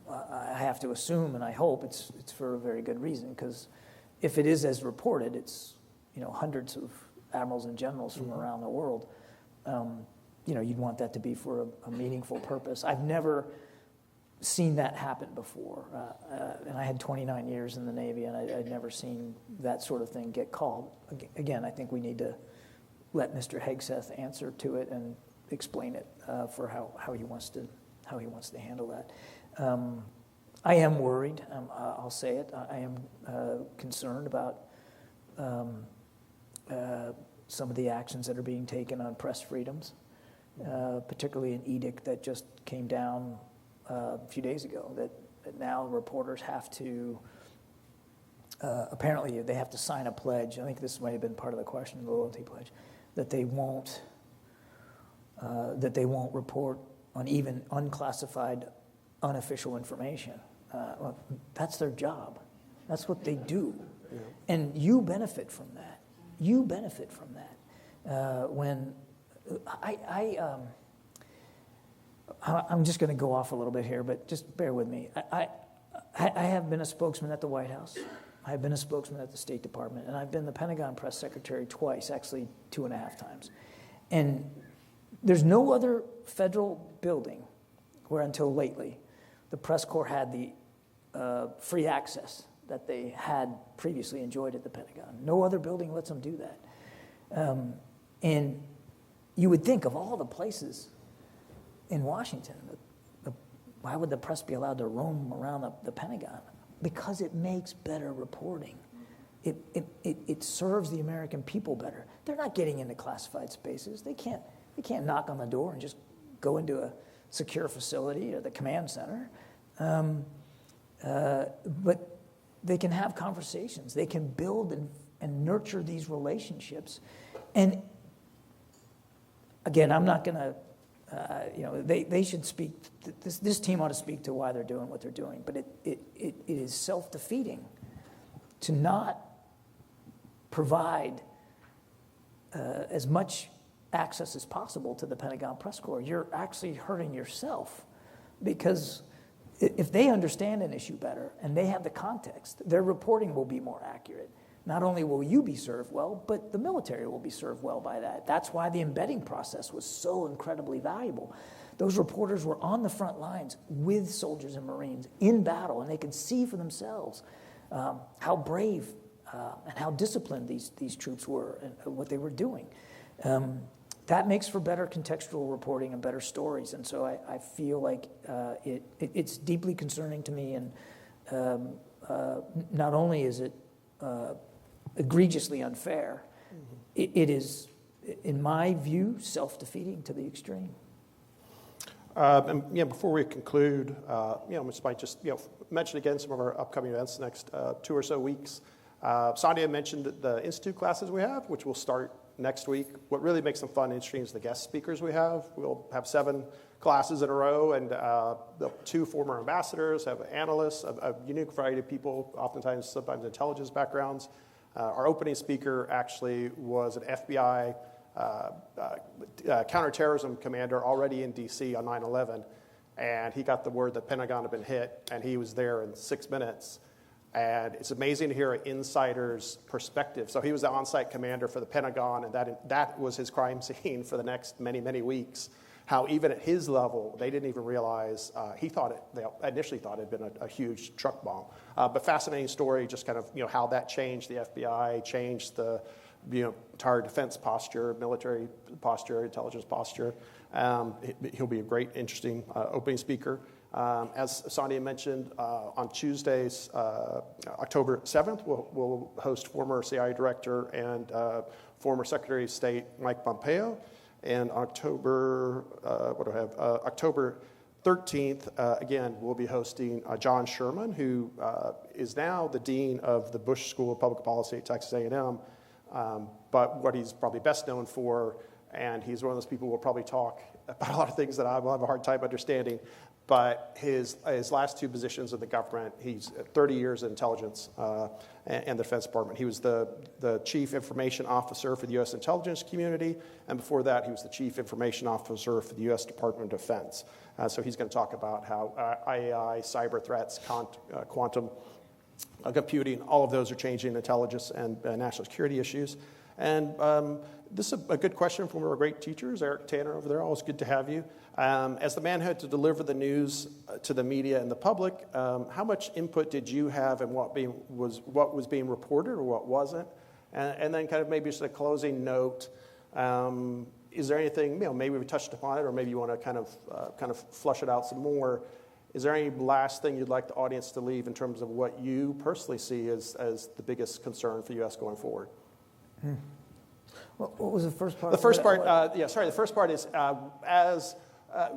I have to assume, and I hope it's for a very good reason, because if it is as reported, it's hundreds of admirals and generals from around the world. You'd want that to be for a meaningful purpose. I've never seen that happen before, and I had 29 years in the Navy, and I'd never seen that sort of thing get called. Again, I think we need to let Mr. Hegseth answer to it and explain it for how he wants to handle that. I am worried. I'll say it. I am concerned about some of the actions that are being taken on press freedoms, particularly an edict that just came down a few days ago that now reporters have to apparently they have to sign a pledge. I think this might have been part of the question, the loyalty pledge, that they won't report on even unclassified, unofficial information. Well, that's their job. That's what they do, and you benefit from that. You benefit from that. When I'm just going to go off a little bit here, but just bear with me. I have been a spokesman at the White House. I've been a spokesman at the State Department, and I've been the Pentagon press secretary twice, actually 2.5 times. And there's no other federal building where until lately the press corps had the free access that they had previously enjoyed at the Pentagon. No other building lets them do that. And you would think of all the places in Washington, why would the press be allowed to roam around the Pentagon? Because it makes better reporting. It serves the American people better. They're not getting into classified spaces. They can't knock on the door and just go into a secure facility or the command center. But they can have conversations. They can build and nurture these relationships. And again, I'm not going to, they should speak, this team ought to speak to why they're doing what they're doing. But it is self-defeating to not provide as much access as possible to the Pentagon press corps. You're actually hurting yourself, because if they understand an issue better and they have the context, their reporting will be more accurate. Not only will you be served well, but the military will be served well by that. That's why the embedding process was so incredibly valuable. Those reporters were on the front lines with soldiers and Marines in battle, and they could see for themselves how brave and how disciplined these troops were and what they were doing. That makes for better contextual reporting and better stories, and so I feel like it's deeply concerning to me, and not only is it egregiously unfair, it is, in my view, self-defeating to the extreme. And before we conclude, just might just mention again some of our upcoming events the next 2 or so weeks. Sandia mentioned the institute classes we have, which will start next week. What really makes them fun and interesting is the guest speakers we have. We'll have 7 classes in a row, and the 2 former ambassadors, have analysts, a unique variety of people, sometimes intelligence backgrounds. Our opening speaker actually was an FBI counterterrorism commander already in D.C. on 9/11, and he got the word that Pentagon had been hit, and he was there in 6 minutes. And it's amazing to hear an insider's perspective. So he was the on-site commander for the Pentagon, and that was his crime scene for the next many, many weeks. How even at his level, they didn't even realize, they initially thought it had been a huge truck bomb. But fascinating story, just kind of, how that changed the FBI, changed the, entire defense posture, military posture, intelligence posture. He'll be a great, interesting opening speaker. As Sandia mentioned, on Tuesdays, October 7th, we'll host former CIA director and former Secretary of State Mike Pompeo. And October 13th, again, we'll be hosting John Sherman, who is now the dean of the Bush School of Public Policy at Texas A&M. But what he's probably best known for, and he's one of those people who will probably talk about a lot of things that I will have a hard time understanding, but his last 2 positions in the government, he's 30 years in intelligence and the Defense Department. He was the Chief Information Officer for the U.S. intelligence community, and before that, he was the Chief Information Officer for the U.S. Department of Defense. So he's going to talk about how AI, cyber threats, quantum computing, all of those are changing intelligence and national security issues. And this is a good question from one of our great teachers, Eric Tanner over there. Always good to have you. As the man who had to deliver the news to the media and the public, how much input did you have in what was being reported or what wasn't? And then kind of maybe just a closing note. Is there anything, maybe we touched upon it, or maybe you want to kind of flush it out some more. Is there any last thing you'd like the audience to leave in terms of what you personally see as the biggest concern for U.S. going forward? What was the first part? The first part, the first part is as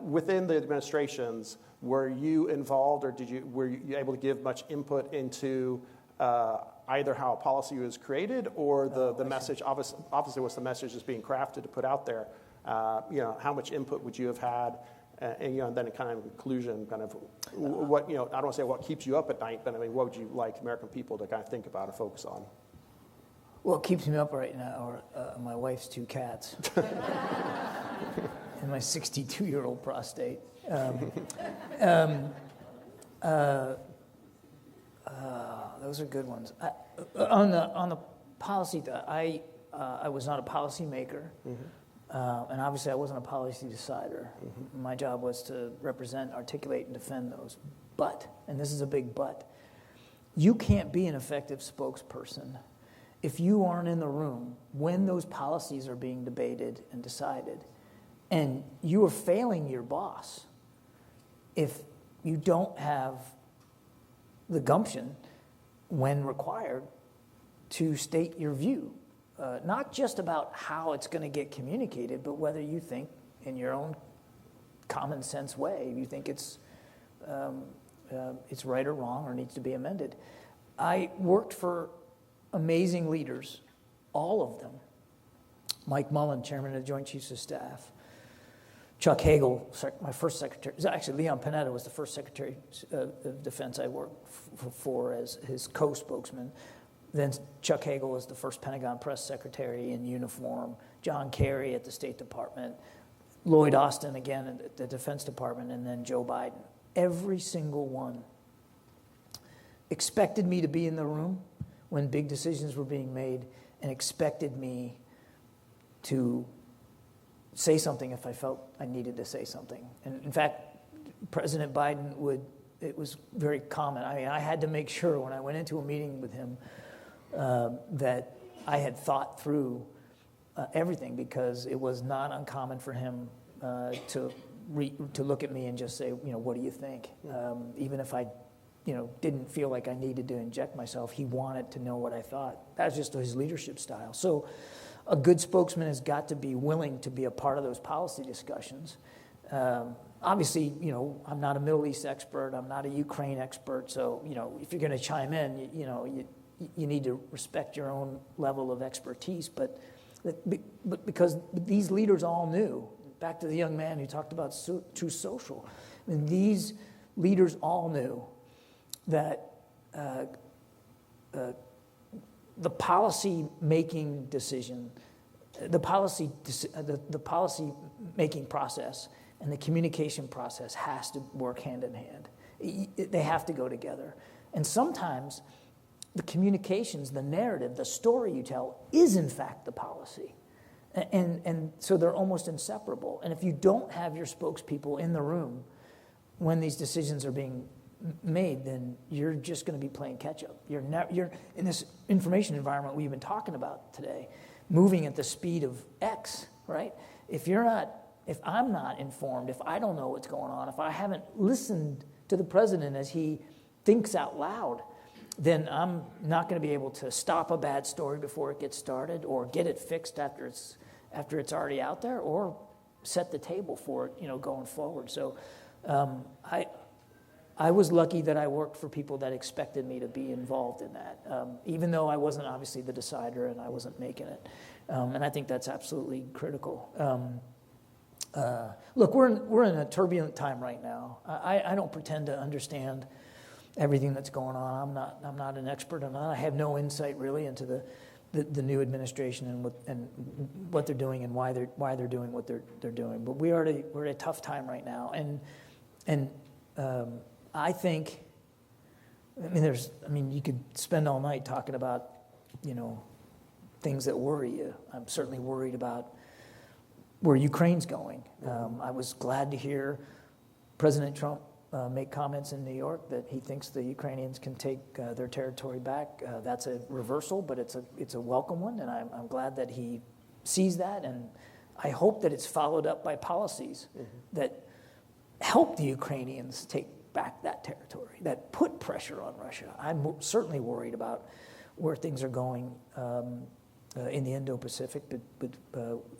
within the administrations, were you involved, or were you able to give much input into either how a policy was created or the message? Obviously, what's the message is being crafted to put out there? How much input would you have had? And then a kind of conclusion, kind of what I don't want to say what keeps you up at night, but I mean, what would you like American people to kind of think about or focus on? What keeps me up right now are my wife's 2 cats and my 62-year-old prostate. Those are good ones. On the policy, I was not a policy maker, and obviously I wasn't a policy decider. My job was to represent, articulate, and defend those. But, and this is a big but, you can't be an effective spokesperson if you aren't in the room when those policies are being debated and decided, and you are failing your boss if you don't have the gumption when required to state your view, not just about how it's going to get communicated, but whether you think in your own common sense way, you think it's right or wrong or needs to be amended. I worked for amazing leaders, all of them. Mike Mullen, chairman of the Joint Chiefs of Staff. Chuck Hagel, my first secretary. Actually, Leon Panetta was the first secretary of defense I worked for as his co-spokesman. Then Chuck Hagel was the first Pentagon press secretary in uniform. John Kerry at the State Department. Lloyd Austin, again, at the Defense Department. And then Joe Biden. Every single one expected me to be in the room when big decisions were being made, and expected me to say something if I felt I needed to say something. And in fact, President Biden it was very common. I mean, I had to make sure when I went into a meeting with him that I had thought through everything, because it was not uncommon for him to look at me and just say, what do you think? Even if I, didn't feel like I needed to inject myself, he wanted to know what I thought. That's just his leadership style. So a good spokesman has got to be willing to be a part of those policy discussions. Obviously, I'm not a Middle East expert. I'm not a Ukraine expert. So, if you're going to chime in, you need to respect your own level of expertise. But because these leaders all knew, back to the young man who talked about True Social, I mean, these leaders all knew that the policy-making decision, the policy-making process and the communication process has to work hand in hand. They have to go together. And sometimes the communications, the narrative, the story you tell is in fact the policy. And so they're almost inseparable. And if you don't have your spokespeople in the room when these decisions are being made, then you're just going to be playing catch up. You're in this information environment we've been talking about today, moving at the speed of X, right? If I'm not informed, if I don't know what's going on, if I haven't listened to the president as he thinks out loud, then I'm not going to be able to stop a bad story before it gets started, or get it fixed after it's already out there, or set the table for it, going forward. So I was lucky that I worked for people that expected me to be involved in that, even though I wasn't obviously the decider and I wasn't making it. And I think that's absolutely critical. Look, we're in a turbulent time right now. I don't pretend to understand everything that's going on. I'm not an expert on that. I have no insight really into the new administration and what they're doing and why they're doing what they're doing. But we're at a tough time right now, and I think, you could spend all night talking about things that worry you. I'm certainly worried about where Ukraine's going. I was glad to hear President Trump make comments in New York that he thinks the Ukrainians can take their territory back. That's a reversal, but it's a welcome one, and I'm glad that he sees that, and I hope that it's followed up by policies that help the Ukrainians take back that territory, that put pressure on Russia. I'm certainly worried about where things are going in the Indo-Pacific, but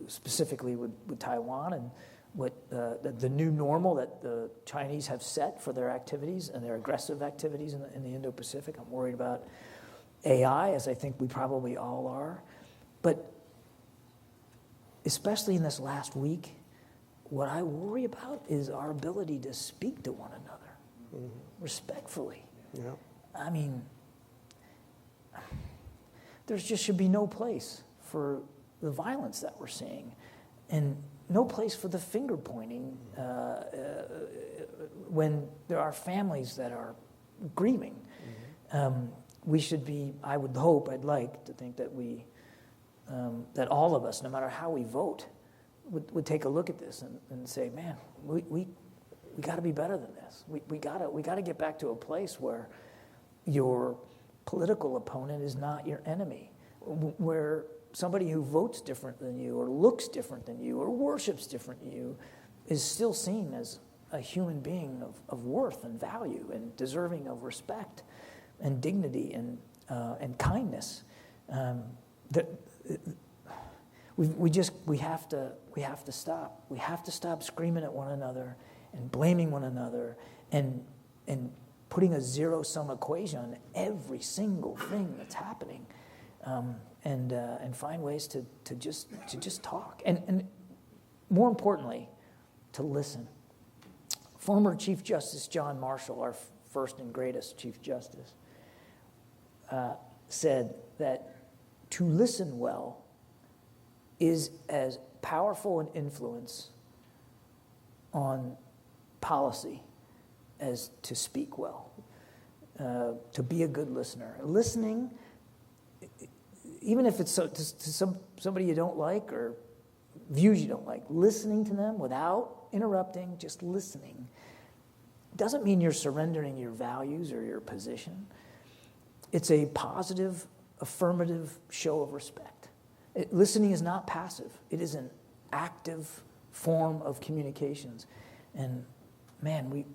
specifically with Taiwan, and what the new normal that the Chinese have set for their activities and their aggressive activities in the Indo-Pacific. I'm worried about AI, as I think we probably all are. But especially in this last week, what I worry about is our ability to speak to one another respectfully. Yeah. I mean, there just should be no place for the violence that we're seeing, and no place for the finger pointing when there are families that are grieving. We should be, I'd like to think that that all of us, no matter how we vote, would take a look at this and say, man, we got to be better than this. We got to get back to a place where your political opponent is not your enemy, where somebody who votes different than you, or looks different than you, or worships different than you, is still seen as a human being of worth and value and deserving of respect and dignity and kindness. We have to stop. We have to stop screaming at one another and blaming one another and putting a zero-sum equation on every single thing that's happening, and find ways to just talk, and more importantly, to listen. Former Chief Justice John Marshall, our first and greatest Chief Justice, said that to listen well is as powerful an influence on policy as to speak well, to be a good listener. Listening, even if it's to somebody you don't like, or views you don't like, listening to them without interrupting, just listening, doesn't mean you're surrendering your values or your position. It's a positive, affirmative show of respect. Listening is not passive. It is an active form of communications. And man,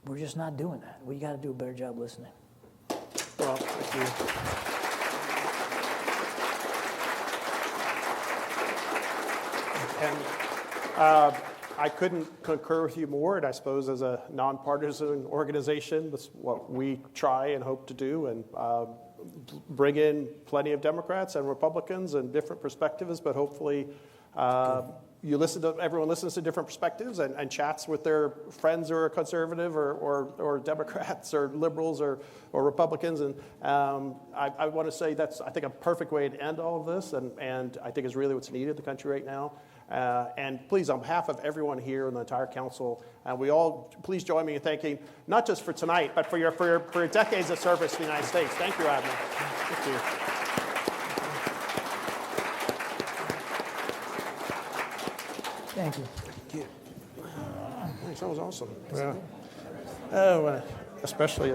we're just not doing that. We got to do a better job listening. Well, thank you. And I couldn't concur with you more, and I suppose as a nonpartisan organization, that's what we try and hope to do, and bring in plenty of Democrats and Republicans and different perspectives, but hopefully everyone listens to different perspectives and chats with their friends who are conservative or Democrats or liberals or Republicans. And I want to say that's, I think, a perfect way to end all of this, and I think is really what's needed in the country right now. And please, on behalf of everyone here and the entire council, we all please join me in thanking, not just for tonight, but for your decades of service to the United States. Thank you, Admiral. Thank you. Thank you. Thank you. Thanks, that was awesome. Yeah. Oh, especially.